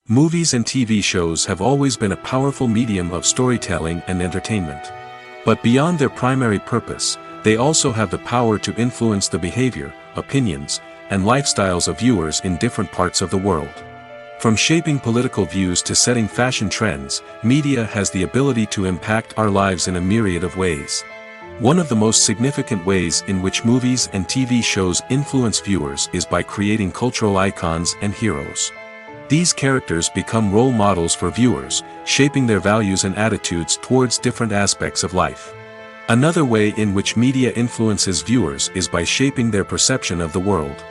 Movies and TV shows have always been a powerful medium of storytelling and entertainment. But beyond their primary purpose, they also have the power to influence the behavior, opinions, and lifestyles of viewers in different parts of the world. From shaping political views to setting fashion trends, media has the ability to impact our lives in a myriad of ways. One of the most significant ways in which movies and TV shows influence viewers is by creating cultural icons and heroes. These characters become role models for viewers, shaping their values and attitudes towards different aspects of life. Another way in which media influences viewers is by shaping their perception of the world.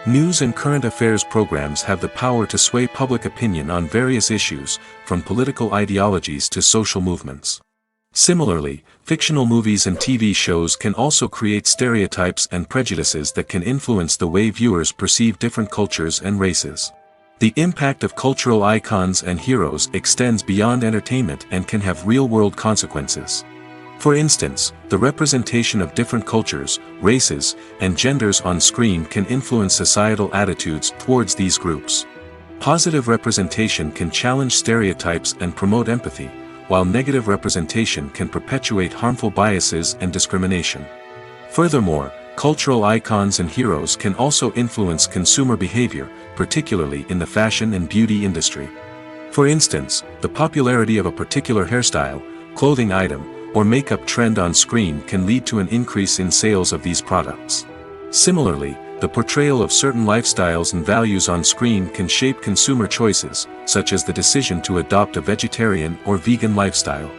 News and current affairs programs have the power to sway public opinion on various issues, from political ideologies to social movements. Similarly, fictional movies and TV shows can also create stereotypes and prejudices that can influence the way viewers perceive different cultures and races. The impact of cultural icons and heroes extends beyond entertainment and can have real-world consequences. For instance, the representation of different cultures, races, and genders on screen can influence societal attitudes towards these groups. Positive representation can challenge stereotypes and promote empathy, while negative representation can perpetuate harmful biases and discrimination. Furthermore, cultural icons and heroes can also influence consumer behavior, particularly in the fashion and beauty industry. For instance, the popularity of a particular hairstyle, clothing item, or makeup trend on screen can lead to an increase in sales of these products. Similarly, the portrayal of certain lifestyles and values on screen can shape consumer choices, such as the decision to adopt a vegetarian or vegan lifestyle.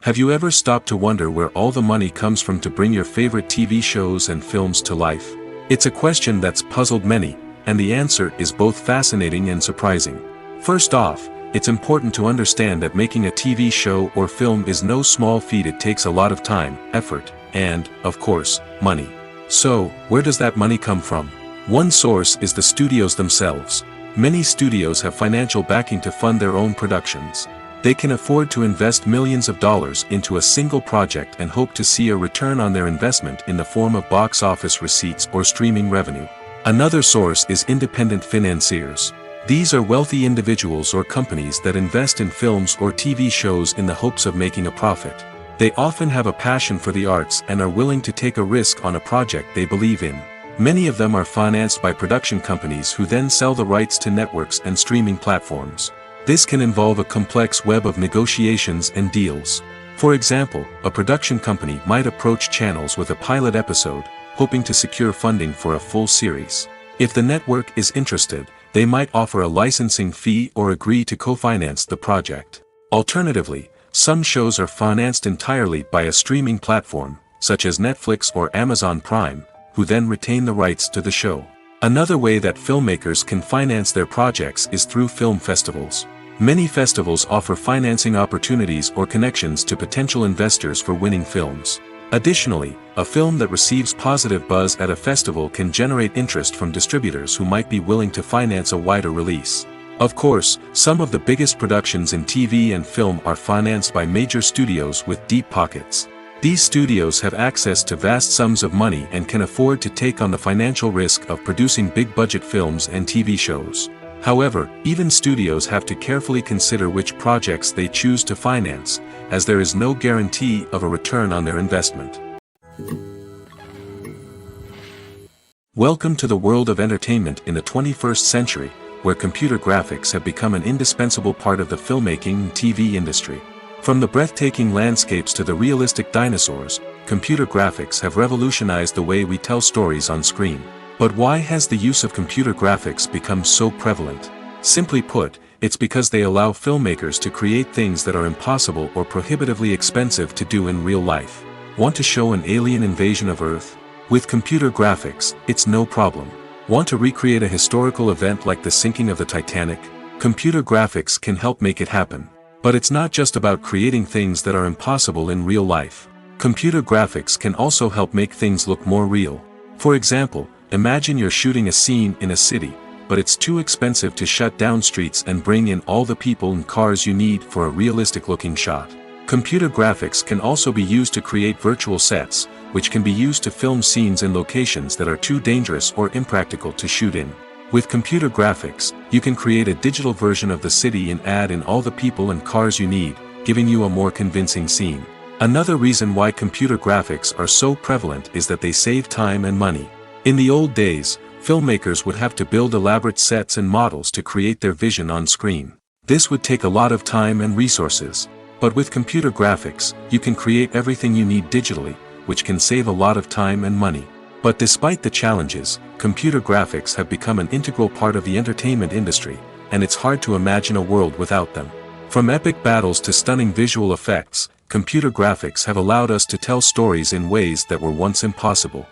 Have you ever stopped to wonder where all the money comes from to bring your favorite TV shows and films to life? It's a question that's puzzled many, and the answer is both fascinating and surprising. First off, it's important to understand that making a TV show or film is no small feat. It takes a lot of time, effort, and, of course, money. So, where does that money come from? One source is the studios themselves. Many studios have financial backing to fund their own productions. They can afford to invest millions of dollars into a single project and hope to see a return on their investment in the form of box office receipts or streaming revenue. Another source is independent financiers. These are wealthy individuals or companies that invest in films or TV shows in the hopes of making a profit. They often have a passion for the arts and are willing to take a risk on a project they believe in. Many of them are financed by production companies who then sell the rights to networks and streaming platforms. This can involve a complex web of negotiations and deals. For example, a production company might approach channels with a pilot episode, hoping to secure funding for a full series. If the network is interested, they might offer a licensing fee or agree to co-finance the project. Alternatively, some shows are financed entirely by a streaming platform, such as Netflix or Amazon Prime, who then retain the rights to the show. Another way that filmmakers can finance their projects is through film festivals. Many festivals offer financing opportunities or connections to potential investors for winning films. Additionally, a film that receives positive buzz at a festival can generate interest from distributors who might be willing to finance a wider release. Of course, some of the biggest productions in TV and film are financed by major studios with deep pockets. These studios have access to vast sums of money and can afford to take on the financial risk of producing big-budget films and TV shows. However, even studios have to carefully consider which projects they choose to finance, as there is no guarantee of a return on their investment. Welcome to the world of entertainment in the 21st century, where computer graphics have become an indispensable part of the filmmaking and TV industry. From the breathtaking landscapes to the realistic dinosaurs, computer graphics have revolutionized the way we tell stories on screen. But why has the use of computer graphics become so prevalent? Simply put, it's because they allow filmmakers to create things that are impossible or prohibitively expensive to do in real life. Want to show an alien invasion of Earth? With computer graphics, it's no problem. Want to recreate a historical event like the sinking of the Titanic? Computer graphics can help make it happen. But it's not just about creating things that are impossible in real life. Computer graphics can also help make things look more real. For example, imagine you're shooting a scene in a city, but it's too expensive to shut down streets and bring in all the people and cars you need for a realistic-looking shot. Computer graphics can also be used to create virtual sets, which can be used to film scenes in locations that are too dangerous or impractical to shoot in. With computer graphics, you can create a digital version of the city and add in all the people and cars you need, giving you a more convincing scene. Another reason why computer graphics are so prevalent is that they save time and money. In the old days, filmmakers would have to build elaborate sets and models to create their vision on screen. This would take a lot of time and resources. But with computer graphics, you can create everything you need digitally, which can save a lot of time and money. But despite the challenges, computer graphics have become an integral part of the entertainment industry, and it's hard to imagine a world without them. From epic battles to stunning visual effects, computer graphics have allowed us to tell stories in ways that were once impossible.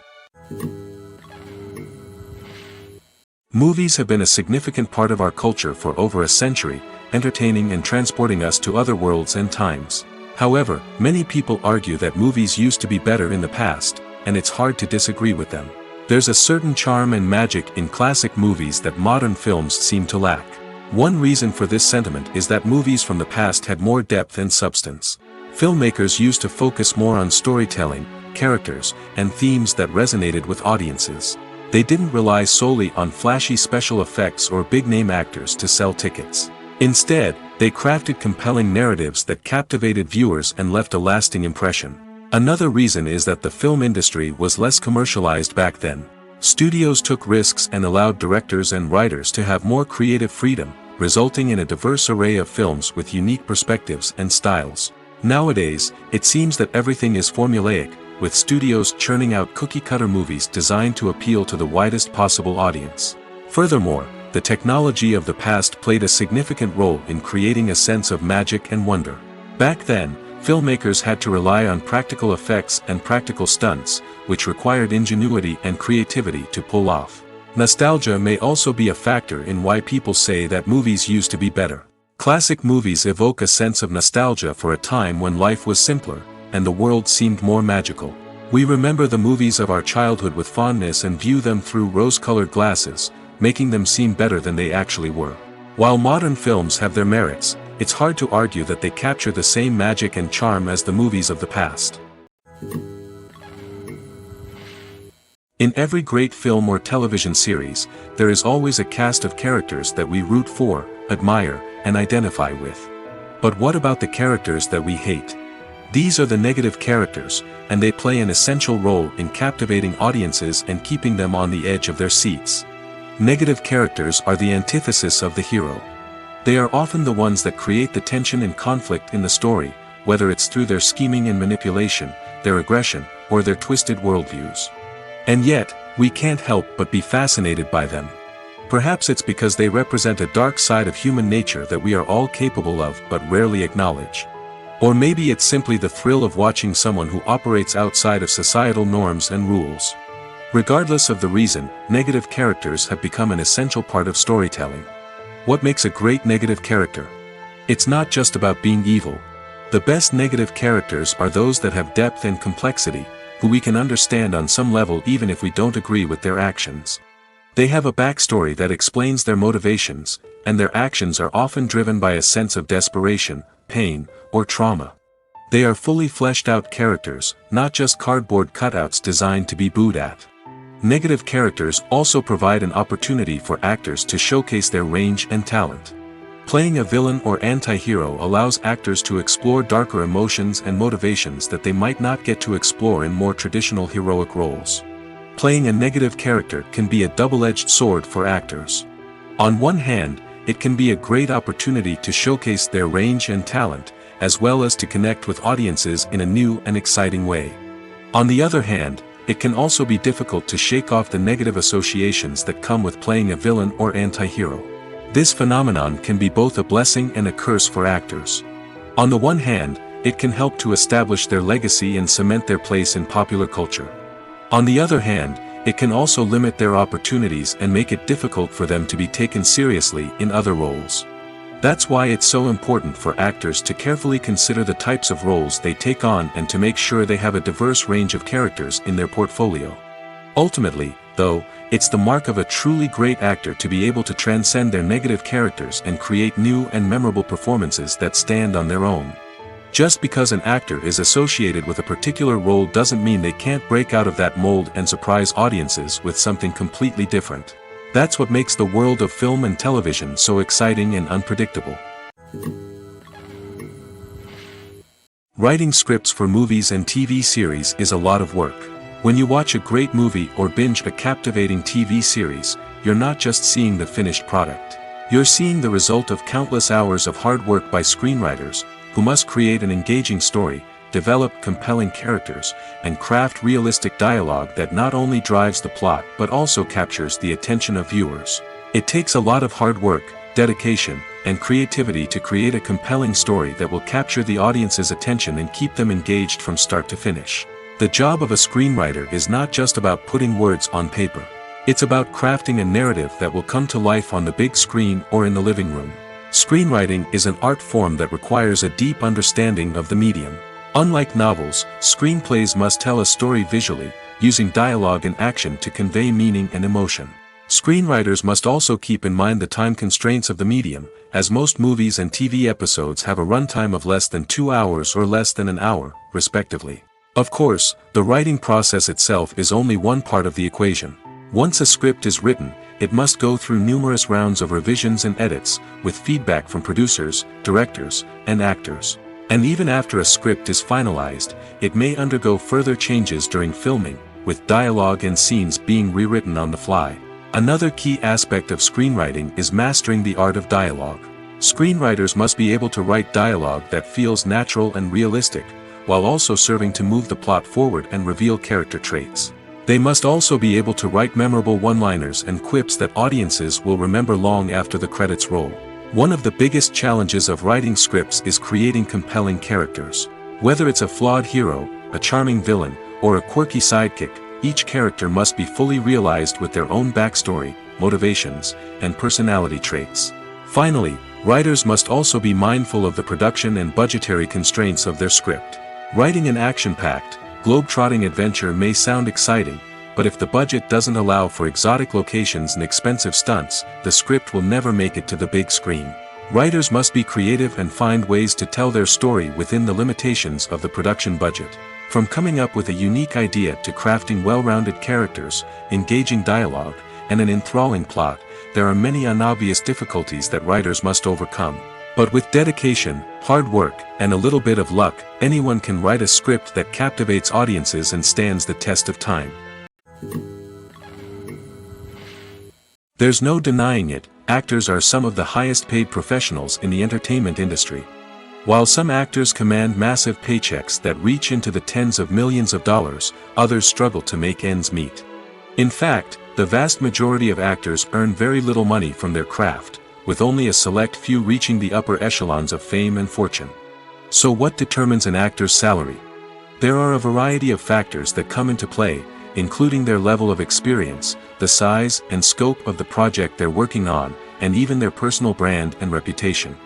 Movies have been a significant part of our culture for over a century, entertaining and transporting us to other worlds and times. However, many people argue that movies used to be better in the past, and it's hard to disagree with them. There's a certain charm and magic in classic movies that modern films seem to lack. One reason for this sentiment is that movies from the past had more depth and substance. Filmmakers used to focus more on storytelling, characters, and themes that resonated with audiences. They didn't rely solely on flashy special effects or big-name actors to sell tickets. Instead, they crafted compelling narratives that captivated viewers and left a lasting impression. Another reason is that the film industry was less commercialized back then. Studios took risks and allowed directors and writers to have more creative freedom, resulting in a diverse array of films with unique perspectives and styles. Nowadays, it seems that everything is formulaic, with studios churning out cookie-cutter movies designed to appeal to the widest possible audience. Furthermore, the technology of the past played a significant role in creating a sense of magic and wonder. Back then, filmmakers had to rely on practical effects and practical stunts, which required ingenuity and creativity to pull off. Nostalgia may also be a factor in why people say that movies used to be better. Classic movies evoke a sense of nostalgia for a time when life was simpler, and the world seemed more magical. We remember the movies of our childhood with fondness and view them through rose-colored glasses, making them seem better than they actually were. While modern films have their merits, it's hard to argue that they capture the same magic and charm as the movies of the past. In every great film or television series, there is always a cast of characters that we root for, admire, and identify with. But what about the characters that we hate? These are the negative characters, and they play an essential role in captivating audiences and keeping them on the edge of their seats. Negative characters are the antithesis of the hero. They are often the ones that create the tension and conflict in the story, whether it's through their scheming and manipulation, their aggression, or their twisted worldviews. And yet, we can't help but be fascinated by them. Perhaps it's because they represent a dark side of human nature that we are all capable of but rarely acknowledge. Or maybe it's simply the thrill of watching someone who operates outside of societal norms and rules. Regardless of the reason, negative characters have become an essential part of storytelling. What makes a great negative character? It's not just about being evil. The best negative characters are those that have depth and complexity, who we can understand on some level even if we don't agree with their actions. They have a backstory that explains their motivations, and their actions are often driven by a sense of desperation, pain, or trauma. They are fully fleshed out characters, not just cardboard cutouts designed to be booed at. Negative characters also provide an opportunity for actors to showcase their range and talent. Playing a villain or anti-hero allows actors to explore darker emotions and motivations that they might not get to explore in more traditional heroic roles. Playing a negative character can be a double-edged sword for actors. On one hand, it can be a great opportunity to showcase their range and talent, as well as to connect with audiences in a new and exciting way. On the other hand, it can also be difficult to shake off the negative associations that come with playing a villain or anti-hero. This phenomenon can be both a blessing and a curse for actors. On the one hand, it can help to establish their legacy and cement their place in popular culture. On the other hand, it can also limit their opportunities and make it difficult for them to be taken seriously in other roles. That's why it's so important for actors to carefully consider the types of roles they take on and to make sure they have a diverse range of characters in their portfolio. Ultimately, though, it's the mark of a truly great actor to be able to transcend their negative characters and create new and memorable performances that stand on their own. Just because an actor is associated with a particular role doesn't mean they can't break out of that mold and surprise audiences with something completely different. That's what makes the world of film and television so exciting and unpredictable. Writing scripts for movies and TV series is a lot of work. When you watch a great movie or binge a captivating TV series, you're not just seeing the finished product. You're seeing the result of countless hours of hard work by screenwriters, who must create an engaging story, develop compelling characters, and craft realistic dialogue that not only drives the plot but also captures the attention of viewers. It takes a lot of hard work, dedication, and creativity to create a compelling story that will capture the audience's attention and keep them engaged from start to finish. The job of a screenwriter is not just about putting words on paper. It's about crafting a narrative that will come to life on the big screen or in the living room. Screenwriting is an art form that requires a deep understanding of the medium. Unlike novels, screenplays must tell a story visually, using dialogue and action to convey meaning and emotion. Screenwriters must also keep in mind the time constraints of the medium, as most movies and TV episodes have a runtime of less than 2 hours or less than an hour, respectively. Of course, the writing process itself is only one part of the equation. Once a script is written, it must go through numerous rounds of revisions and edits, with feedback from producers, directors, and actors. And even after a script is finalized, it may undergo further changes during filming, with dialogue and scenes being rewritten on the fly. Another key aspect of screenwriting is mastering the art of dialogue. Screenwriters must be able to write dialogue that feels natural and realistic, while also serving to move the plot forward and reveal character traits. They must also be able to write memorable one-liners and quips that audiences will remember long after the credits roll. One of the biggest challenges of writing scripts is creating compelling characters. Whether it's a flawed hero, a charming villain, or a quirky sidekick, each character must be fully realized with their own backstory, motivations, and personality traits. Finally, writers must also be mindful of the production and budgetary constraints of their script. Writing an action-packed, globe-trotting adventure may sound exciting, but if the budget doesn't allow for exotic locations and expensive stunts, the script will never make it to the big screen. Writers must be creative and find ways to tell their story within the limitations of the production budget. From coming up with a unique idea to crafting well-rounded characters, engaging dialogue, and an enthralling plot, there are many unobvious difficulties that writers must overcome. But with dedication, hard work, and a little bit of luck, anyone can write a script that captivates audiences and stands the test of time. There's no denying it, actors are some of the highest paid professionals in the entertainment industry. While some actors command massive paychecks that reach into the tens of millions of dollars, others struggle to make ends meet. In fact, the vast majority of actors earn very little money from their craft, with only a select few reaching the upper echelons of fame and fortune. So what determines an actor's salary? There are a variety of factors that come into play, including their level of experience, the size and scope of the project they're working on, and even their personal brand and reputation.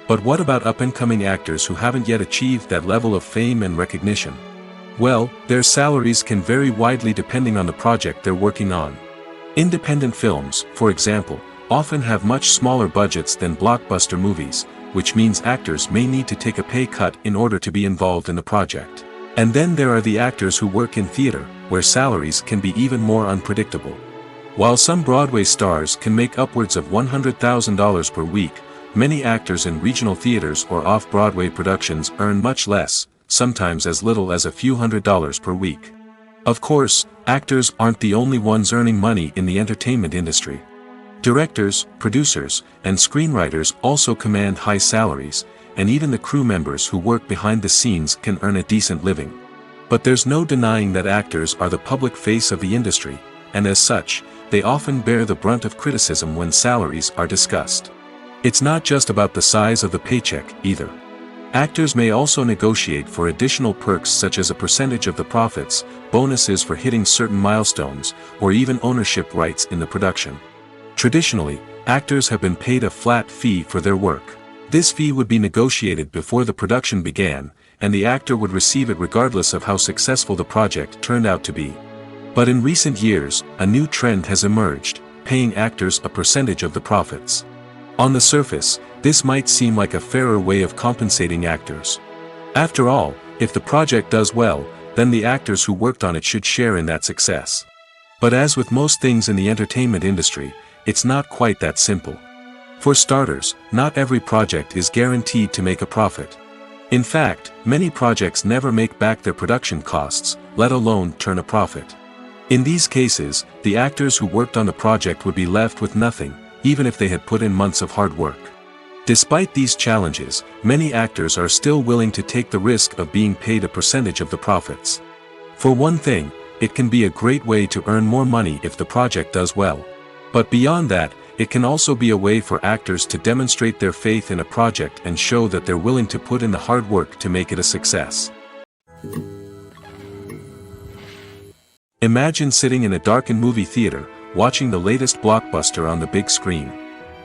But what about up-and-coming actors who haven't yet achieved that level of fame and recognition? Well, their salaries can vary widely depending on the project they're working on. Independent films, for example, often have much smaller budgets than blockbuster movies, which means actors may need to take a pay cut in order to be involved in the project. And then there are the actors who work in theater, where salaries can be even more unpredictable. While some Broadway stars can make upwards of $100,000 per week, many actors in regional theaters or off-Broadway productions earn much less, sometimes as little as a few $100s per week. Of course, actors aren't the only ones earning money in the entertainment industry. Directors, producers, and screenwriters also command high salaries, and even the crew members who work behind the scenes can earn a decent living. But there's no denying that actors are the public face of the industry, and as such, they often bear the brunt of criticism when salaries are discussed. It's not just about the size of the paycheck, either. Actors may also negotiate for additional perks such as a percentage of the profits, bonuses for hitting certain milestones, or even ownership rights in the production. Traditionally, actors have been paid a flat fee for their work. This fee would be negotiated before the production began, and the actor would receive it regardless of how successful the project turned out to be. But in recent years, a new trend has emerged, paying actors a percentage of the profits. On the surface, this might seem like a fairer way of compensating actors. After all, if the project does well, then the actors who worked on it should share in that success. But as with most things in the entertainment industry, it's not quite that simple. For starters, not every project is guaranteed to make a profit. In fact, many projects never make back their production costs, let alone turn a profit. In these cases, the actors who worked on the project would be left with nothing, even if they had put in months of hard work. Despite these challenges, many actors are still willing to take the risk of being paid a percentage of the profits. For one thing, it can be a great way to earn more money if the project does well. But beyond that, it can also be a way for actors to demonstrate their faith in a project and show that they're willing to put in the hard work to make it a success. Imagine sitting in a darkened movie theater, watching the latest blockbuster on the big screen.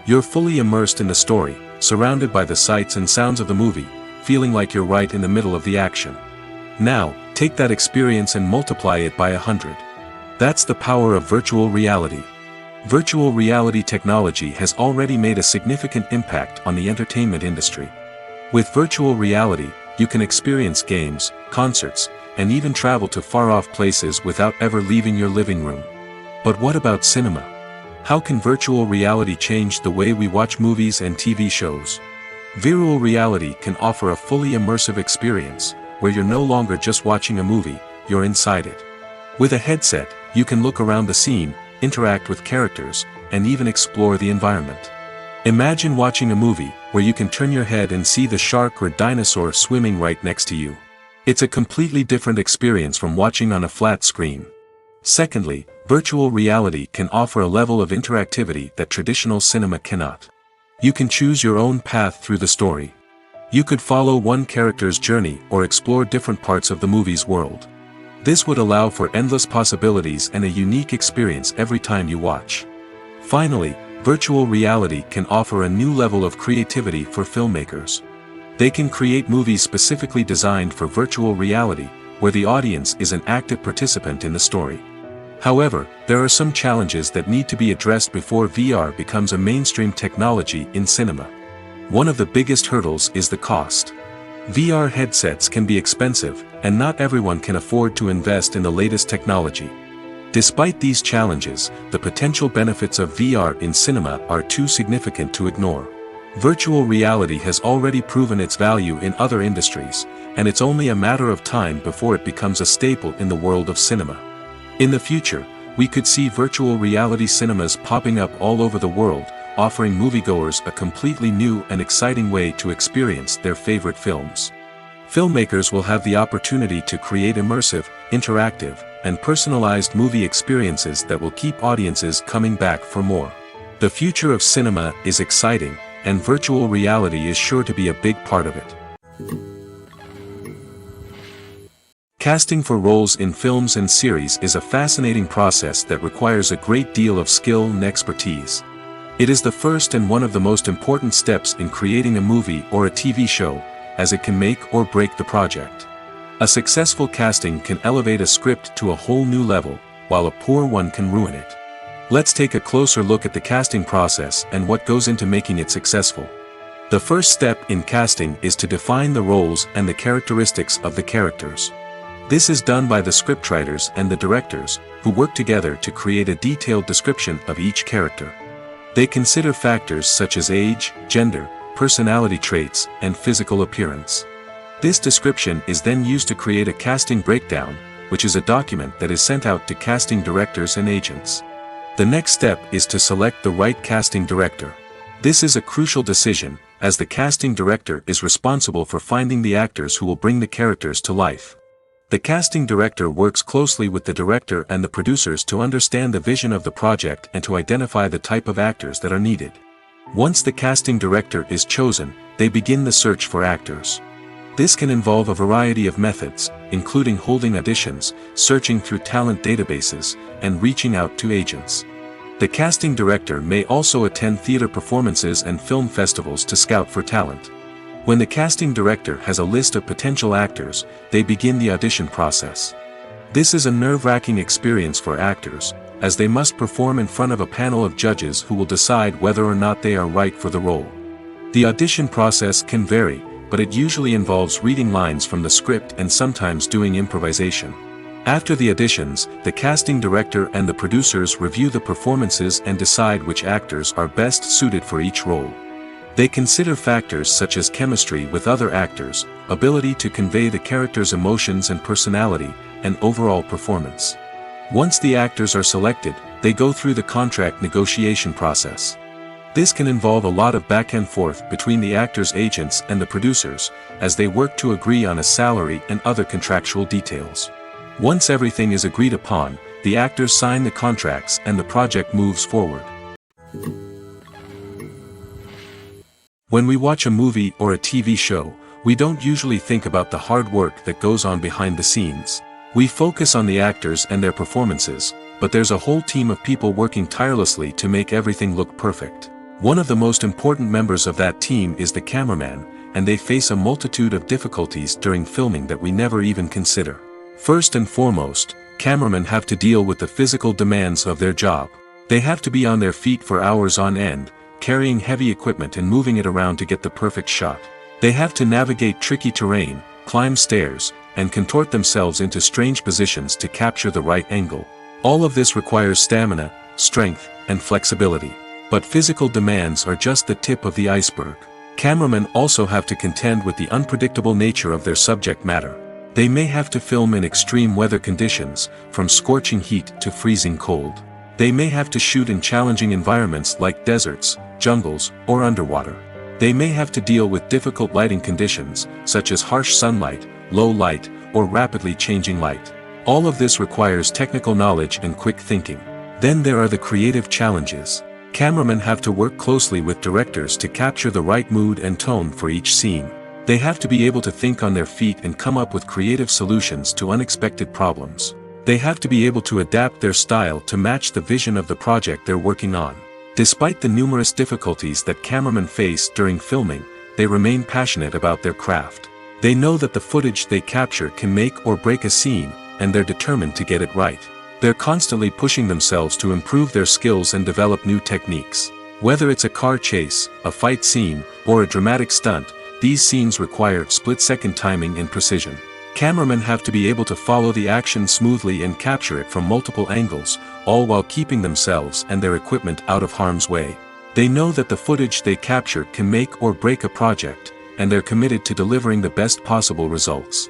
You're fully immersed in the story, surrounded by the sights and sounds of the movie, feeling like you're right in the middle of the action. Now, take that experience and multiply it by 100. That's the power of virtual reality. Virtual reality technology has already made a significant impact on the entertainment industry. With virtual reality, you can experience games, concerts, and even travel to far-off places without ever leaving your living room. But what about cinema? How can virtual reality change the way we watch movies and TV shows? Virtual reality can offer a fully immersive experience, where you're no longer just watching a movie, you're inside it. With a headset, you can look around the scene, interact with characters, and even explore the environment. Imagine watching a movie where you can turn your head and see the shark or dinosaur swimming right next to you. It's a completely different experience from watching on a flat screen. Secondly, virtual reality can offer a level of interactivity that traditional cinema cannot. You can choose your own path through the story. You could follow one character's journey or explore different parts of the movie's world. This would allow for endless possibilities and a unique experience every time you watch. Finally, virtual reality can offer a new level of creativity for filmmakers. They can create movies specifically designed for virtual reality, where the audience is an active participant in the story. However, there are some challenges that need to be addressed before VR becomes a mainstream technology in cinema. One of the biggest hurdles is the cost. VR headsets can be expensive, and not everyone can afford to invest in the latest technology. Despite these challenges, the potential benefits of VR in cinema are too significant to ignore. Virtual reality has already proven its value in other industries, and it's only a matter of time before it becomes a staple in the world of cinema. In the future, we could see virtual reality cinemas popping up all over the world, offering moviegoers a completely new and exciting way to experience their favorite films. Filmmakers will have the opportunity to create immersive, interactive, and personalized movie experiences that will keep audiences coming back for more. The future of cinema is exciting, and virtual reality is sure to be a big part of it. Casting for roles in films and series is a fascinating process that requires a great deal of skill and expertise. It is the first and one of the most important steps in creating a movie or a TV show, as it can make or break the project. A successful casting can elevate a script to a whole new level, while a poor one can ruin it. Let's take a closer look at the casting process and what goes into making it successful. The first step in casting is to define the roles and the characteristics of the characters. This is done by the scriptwriters and the directors, who work together to create a detailed description of each character. They consider factors such as age, gender, personality traits, and physical appearance. This description is then used to create a casting breakdown, which is a document that is sent out to casting directors and agents. The next step is to select the right casting director. This is a crucial decision, as the casting director is responsible for finding the actors who will bring the characters to life. The casting director works closely with the director and the producers to understand the vision of the project and to identify the type of actors that are needed. Once the casting director is chosen, they begin the search for actors. This can involve a variety of methods, including holding auditions, searching through talent databases, and reaching out to agents. The casting director may also attend theater performances and film festivals to scout for talent. When the casting director has a list of potential actors, they begin the audition process. This is a nerve-wracking experience for actors, as they must perform in front of a panel of judges who will decide whether or not they are right for the role. The audition process can vary, but it usually involves reading lines from the script and sometimes doing improvisation. After the auditions, the casting director and the producers review the performances and decide which actors are best suited for each role. They consider factors such as chemistry with other actors, ability to convey the character's emotions and personality, and overall performance. Once the actors are selected, they go through the contract negotiation process. This can involve a lot of back and forth between the actors' agents and the producers, as they work to agree on a salary and other contractual details. Once everything is agreed upon, the actors sign the contracts and the project moves forward. When we watch a movie or a TV show, we don't usually think about the hard work that goes on behind the scenes. We focus on the actors and their performances, but there's a whole team of people working tirelessly to make everything look perfect. One of the most important members of that team is the cameraman, and they face a multitude of difficulties during filming that we never even consider. First and foremost, cameramen have to deal with the physical demands of their job. They have to be on their feet for hours on end, carrying heavy equipment and moving it around to get the perfect shot. They have to navigate tricky terrain, climb stairs, and contort themselves into strange positions to capture the right angle. All of this requires stamina, strength, and flexibility. But physical demands are just the tip of the iceberg. Cameramen also have to contend with the unpredictable nature of their subject matter. They may have to film in extreme weather conditions, from scorching heat to freezing cold. They may have to shoot in challenging environments like deserts, jungles, or underwater. They may have to deal with difficult lighting conditions, such as harsh sunlight, low light, or rapidly changing light. All of this requires technical knowledge and quick thinking. Then there are the creative challenges. Cameramen have to work closely with directors to capture the right mood and tone for each scene. They have to be able to think on their feet and come up with creative solutions to unexpected problems. They have to be able to adapt their style to match the vision of the project they're working on. Despite the numerous difficulties that cameramen face during filming, they remain passionate about their craft. They know that the footage they capture can make or break a scene, and they're determined to get it right. They're constantly pushing themselves to improve their skills and develop new techniques. Whether it's a car chase, a fight scene, or a dramatic stunt, these scenes require split-second timing and precision. Cameramen have to be able to follow the action smoothly and capture it from multiple angles, all while keeping themselves and their equipment out of harm's way. They know that the footage they capture can make or break a project, and they're committed to delivering the best possible results.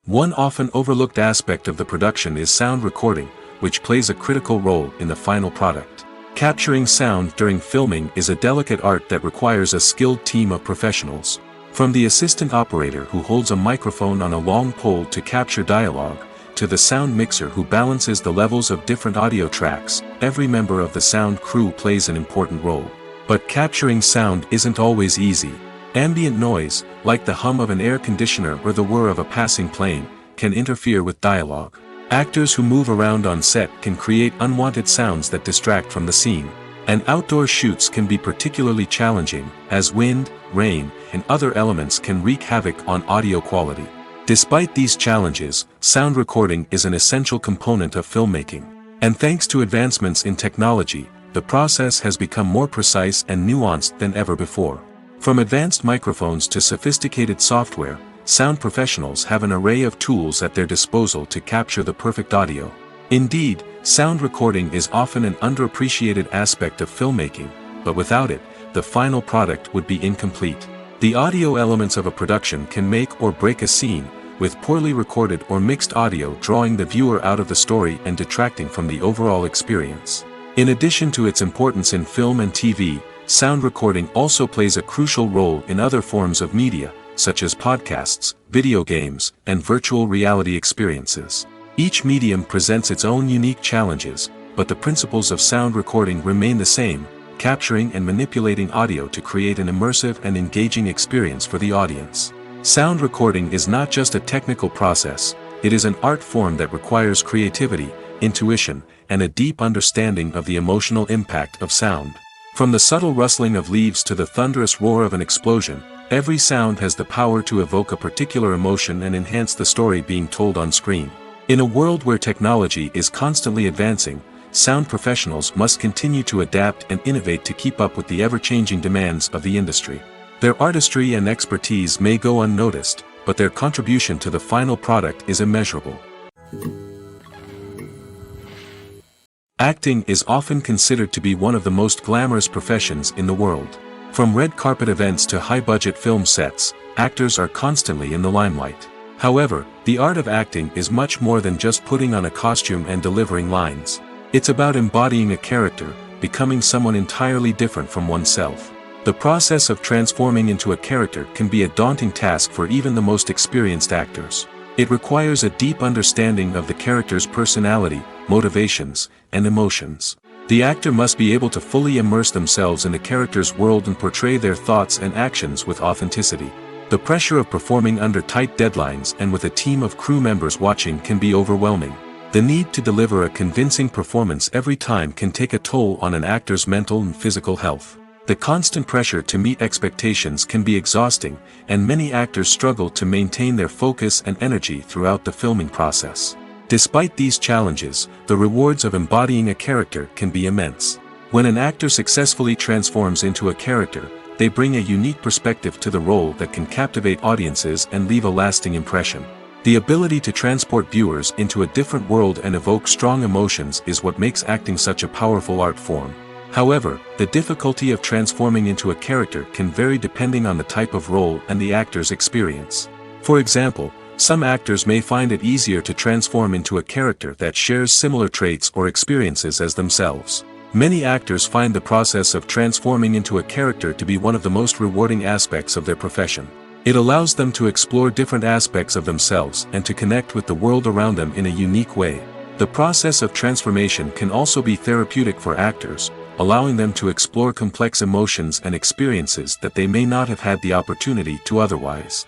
One often overlooked aspect of the production is sound recording, which plays a critical role in the final product. Capturing sound during filming is a delicate art that requires a skilled team of professionals. From the assistant operator who holds a microphone on a long pole to capture dialogue, to the sound mixer who balances the levels of different audio tracks, every member of the sound crew plays an important role. But capturing sound isn't always easy. Ambient noise, like the hum of an air conditioner or the whir of a passing plane, can interfere with dialogue. Actors who move around on set can create unwanted sounds that distract from the scene. And outdoor shoots can be particularly challenging, as wind, rain, and other elements can wreak havoc on audio quality. Despite these challenges, sound recording is an essential component of filmmaking. And thanks to advancements in technology, the process has become more precise and nuanced than ever before. From advanced microphones to sophisticated software, sound professionals have an array of tools at their disposal to capture the perfect audio. Indeed, sound recording is often an underappreciated aspect of filmmaking, but without it, the final product would be incomplete. The audio elements of a production can make or break a scene, with poorly recorded or mixed audio drawing the viewer out of the story and detracting from the overall experience. In addition to its importance in film and TV, sound recording also plays a crucial role in other forms of media, such as podcasts, video games, and virtual reality experiences. Each medium presents its own unique challenges, but the principles of sound recording remain the same, capturing and manipulating audio to create an immersive and engaging experience for the audience. Sound recording is not just a technical process, it is an art form that requires creativity, intuition, and a deep understanding of the emotional impact of sound. From the subtle rustling of leaves to the thunderous roar of an explosion, every sound has the power to evoke a particular emotion and enhance the story being told on screen. In a world where technology is constantly advancing, sound professionals must continue to adapt and innovate to keep up with the ever-changing demands of the industry. Their artistry and expertise may go unnoticed, but their contribution to the final product is immeasurable. Acting is often considered to be one of the most glamorous professions in the world. From red carpet events to high-budget film sets, actors are constantly in the limelight. However, the art of acting is much more than just putting on a costume and delivering lines. It's about embodying a character, becoming someone entirely different from oneself. The process of transforming into a character can be a daunting task for even the most experienced actors. It requires a deep understanding of the character's personality, motivations, and emotions. The actor must be able to fully immerse themselves in the character's world and portray their thoughts and actions with authenticity. The pressure of performing under tight deadlines and with a team of crew members watching can be overwhelming. The need to deliver a convincing performance every time can take a toll on an actor's mental and physical health. The constant pressure to meet expectations can be exhausting, and many actors struggle to maintain their focus and energy throughout the filming process. Despite these challenges, the rewards of embodying a character can be immense. When an actor successfully transforms into a character, they bring a unique perspective to the role that can captivate audiences and leave a lasting impression. The ability to transport viewers into a different world and evoke strong emotions is what makes acting such a powerful art form. However, the difficulty of transforming into a character can vary depending on the type of role and the actor's experience. For example, some actors may find it easier to transform into a character that shares similar traits or experiences as themselves. Many actors find the process of transforming into a character to be one of the most rewarding aspects of their profession. It allows them to explore different aspects of themselves and to connect with the world around them in a unique way. The process of transformation can also be therapeutic for actors, allowing them to explore complex emotions and experiences that they may not have had the opportunity to otherwise.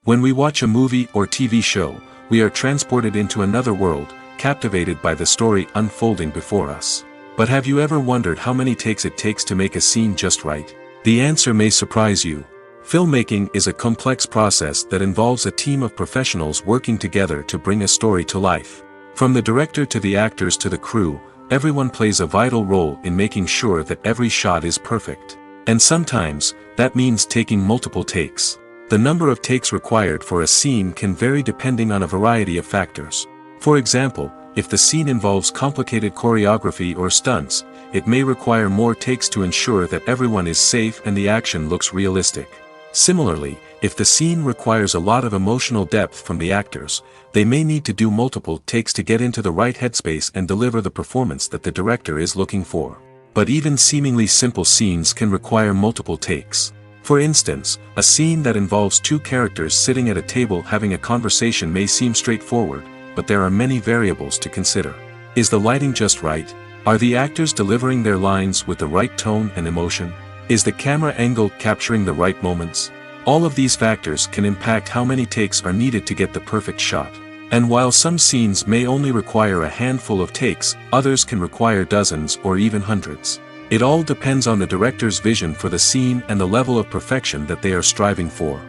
When we watch a movie or TV show, we are transported into another world, captivated by the story unfolding before us. But have you ever wondered how many takes it takes to make a scene just right? The answer may surprise you. Filmmaking is a complex process that involves a team of professionals working together to bring a story to life. From the director to the actors to the crew, everyone plays a vital role in making sure that every shot is perfect. And sometimes, that means taking multiple takes. The number of takes required for a scene can vary depending on a variety of factors. For example, if the scene involves complicated choreography or stunts, it may require more takes to ensure that everyone is safe and the action looks realistic. Similarly, if the scene requires a lot of emotional depth from the actors, they may need to do multiple takes to get into the right headspace and deliver the performance that the director is looking for. But even seemingly simple scenes can require multiple takes. For instance, a scene that involves two characters sitting at a table having a conversation may seem straightforward, but there are many variables to consider. Is the lighting just right? Are the actors delivering their lines with the right tone and emotion? Is the camera angle capturing the right moments? All of these factors can impact how many takes are needed to get the perfect shot. And while some scenes may only require a handful of takes, others can require dozens or even hundreds. It all depends on the director's vision for the scene and the level of perfection that they are striving for.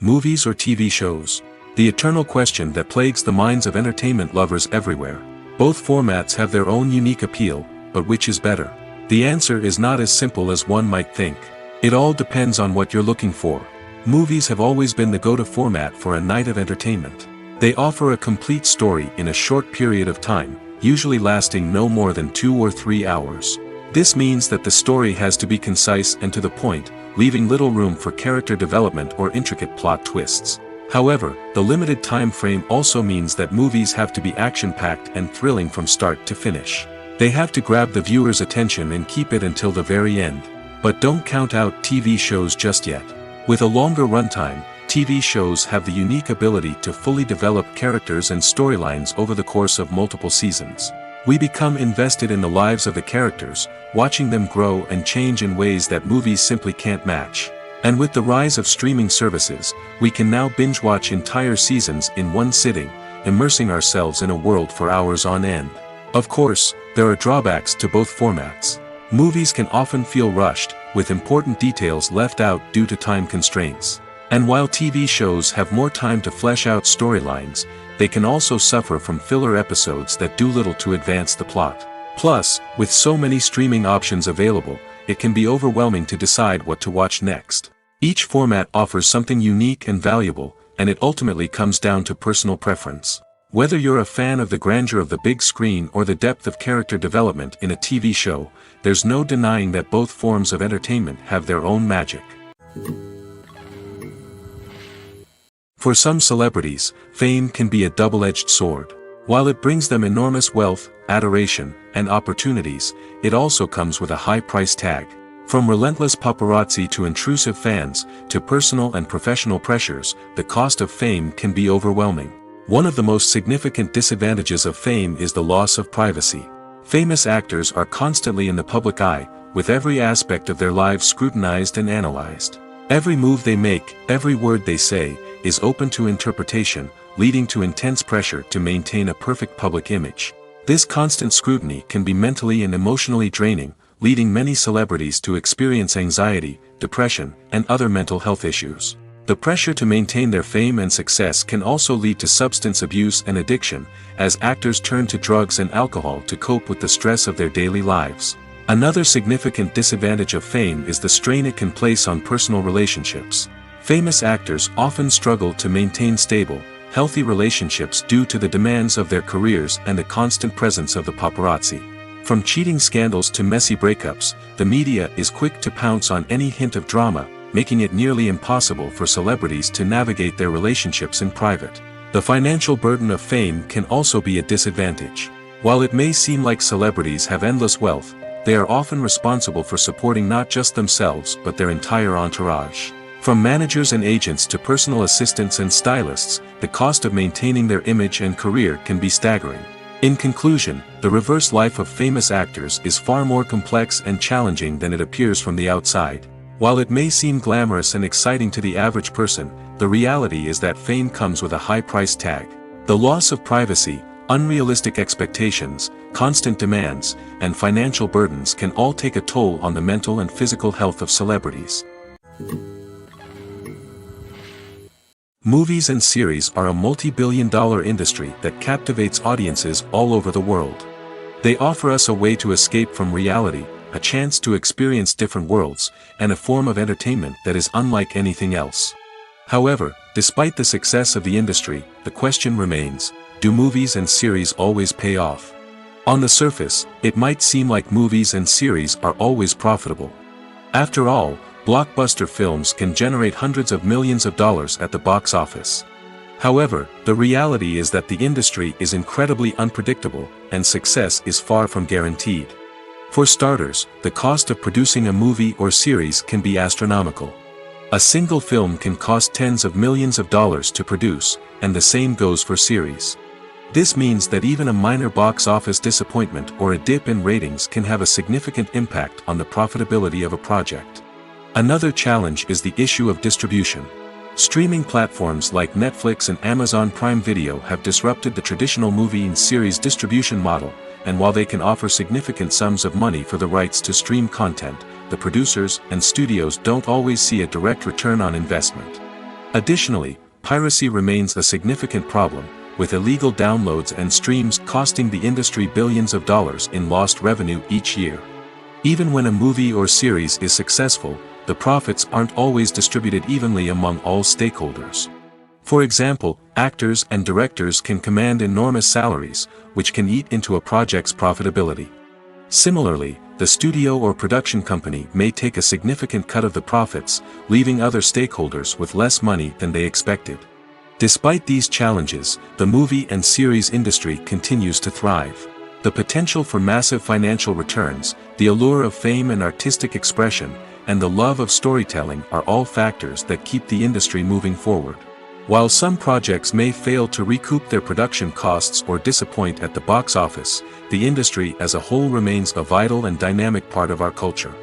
Movies or TV shows? The eternal question that plagues the minds of entertainment lovers everywhere. Both formats have their own unique appeal, but which is better? The answer is not as simple as one might think. It all depends on what you're looking for. Movies have always been the go-to format for a night of entertainment. They offer a complete story in a short period of time, usually lasting no more than 2 or 3 hours. This means that the story has to be concise and to the point, leaving little room for character development or intricate plot twists. However, the limited time frame also means that movies have to be action-packed and thrilling from start to finish. They have to grab the viewer's attention and keep it until the very end. But don't count out TV shows just yet. With a longer runtime, TV shows have the unique ability to fully develop characters and storylines over the course of multiple seasons. We become invested in the lives of the characters, watching them grow and change in ways that movies simply can't match. And with the rise of streaming services, we can now binge-watch entire seasons in one sitting, immersing ourselves in a world for hours on end. Of course, there are drawbacks to both formats. Movies can often feel rushed, with important details left out due to time constraints. And while TV shows have more time to flesh out storylines, they can also suffer from filler episodes that do little to advance the plot. Plus, with so many streaming options available, it can be overwhelming to decide what to watch next. Each format offers something unique and valuable, and it ultimately comes down to personal preference. Whether you're a fan of the grandeur of the big screen or the depth of character development in a TV show, there's no denying that both forms of entertainment have their own magic. For some celebrities, fame can be a double-edged sword. While it brings them enormous wealth, adoration, and opportunities, it also comes with a high price tag. From relentless paparazzi to intrusive fans, to personal and professional pressures, the cost of fame can be overwhelming. One of the most significant disadvantages of fame is the loss of privacy. Famous actors are constantly in the public eye, with every aspect of their lives scrutinized and analyzed. Every move they make, every word they say, is open to interpretation, leading to intense pressure to maintain a perfect public image. This constant scrutiny can be mentally and emotionally draining, leading many celebrities to experience anxiety, depression, and other mental health issues. The pressure to maintain their fame and success can also lead to substance abuse and addiction, as actors turn to drugs and alcohol to cope with the stress of their daily lives. Another significant disadvantage of fame is the strain it can place on personal relationships. Famous actors often struggle to maintain stable, healthy relationships due to the demands of their careers and the constant presence of the paparazzi. From cheating scandals to messy breakups, the media is quick to pounce on any hint of drama, making it nearly impossible for celebrities to navigate their relationships in private. The financial burden of fame can also be a disadvantage. While it may seem like celebrities have endless wealth, they are often responsible for supporting not just themselves but their entire entourage. From managers and agents to personal assistants and stylists, the cost of maintaining their image and career can be staggering. In conclusion, the reverse life of famous actors is far more complex and challenging than it appears from the outside. While it may seem glamorous and exciting to the average person, the reality is that fame comes with a high price tag. The loss of privacy, unrealistic expectations, constant demands, and financial burdens can all take a toll on the mental and physical health of celebrities. Movies and series are a multi-billion-dollar industry that captivates audiences all over the world. They offer us a way to escape from reality, a chance to experience different worlds, and a form of entertainment that is unlike anything else. However, despite the success of the industry, the question remains, do movies and series always pay off? On the surface, it might seem like movies and series are always profitable. After all, blockbuster films can generate hundreds of millions of dollars at the box office. However, the reality is that the industry is incredibly unpredictable, and success is far from guaranteed. For starters, the cost of producing a movie or series can be astronomical. A single film can cost tens of millions of dollars to produce, and the same goes for series. This means that even a minor box office disappointment or a dip in ratings can have a significant impact on the profitability of a project. Another challenge is the issue of distribution. Streaming platforms like Netflix and Amazon Prime Video have disrupted the traditional movie and series distribution model, and while they can offer significant sums of money for the rights to stream content, the producers and studios don't always see a direct return on investment. Additionally, piracy remains a significant problem, with illegal downloads and streams costing the industry billions of dollars in lost revenue each year. Even when a movie or series is successful, the profits aren't always distributed evenly among all stakeholders. For example, actors and directors can command enormous salaries, which can eat into a project's profitability. Similarly, the studio or production company may take a significant cut of the profits, leaving other stakeholders with less money than they expected. Despite these challenges, the movie and series industry continues to thrive. The potential for massive financial returns, the allure of fame and artistic expression, and the love of storytelling are all factors that keep the industry moving forward. While some projects may fail to recoup their production costs or disappoint at the box office, the industry as a whole remains a vital and dynamic part of our culture.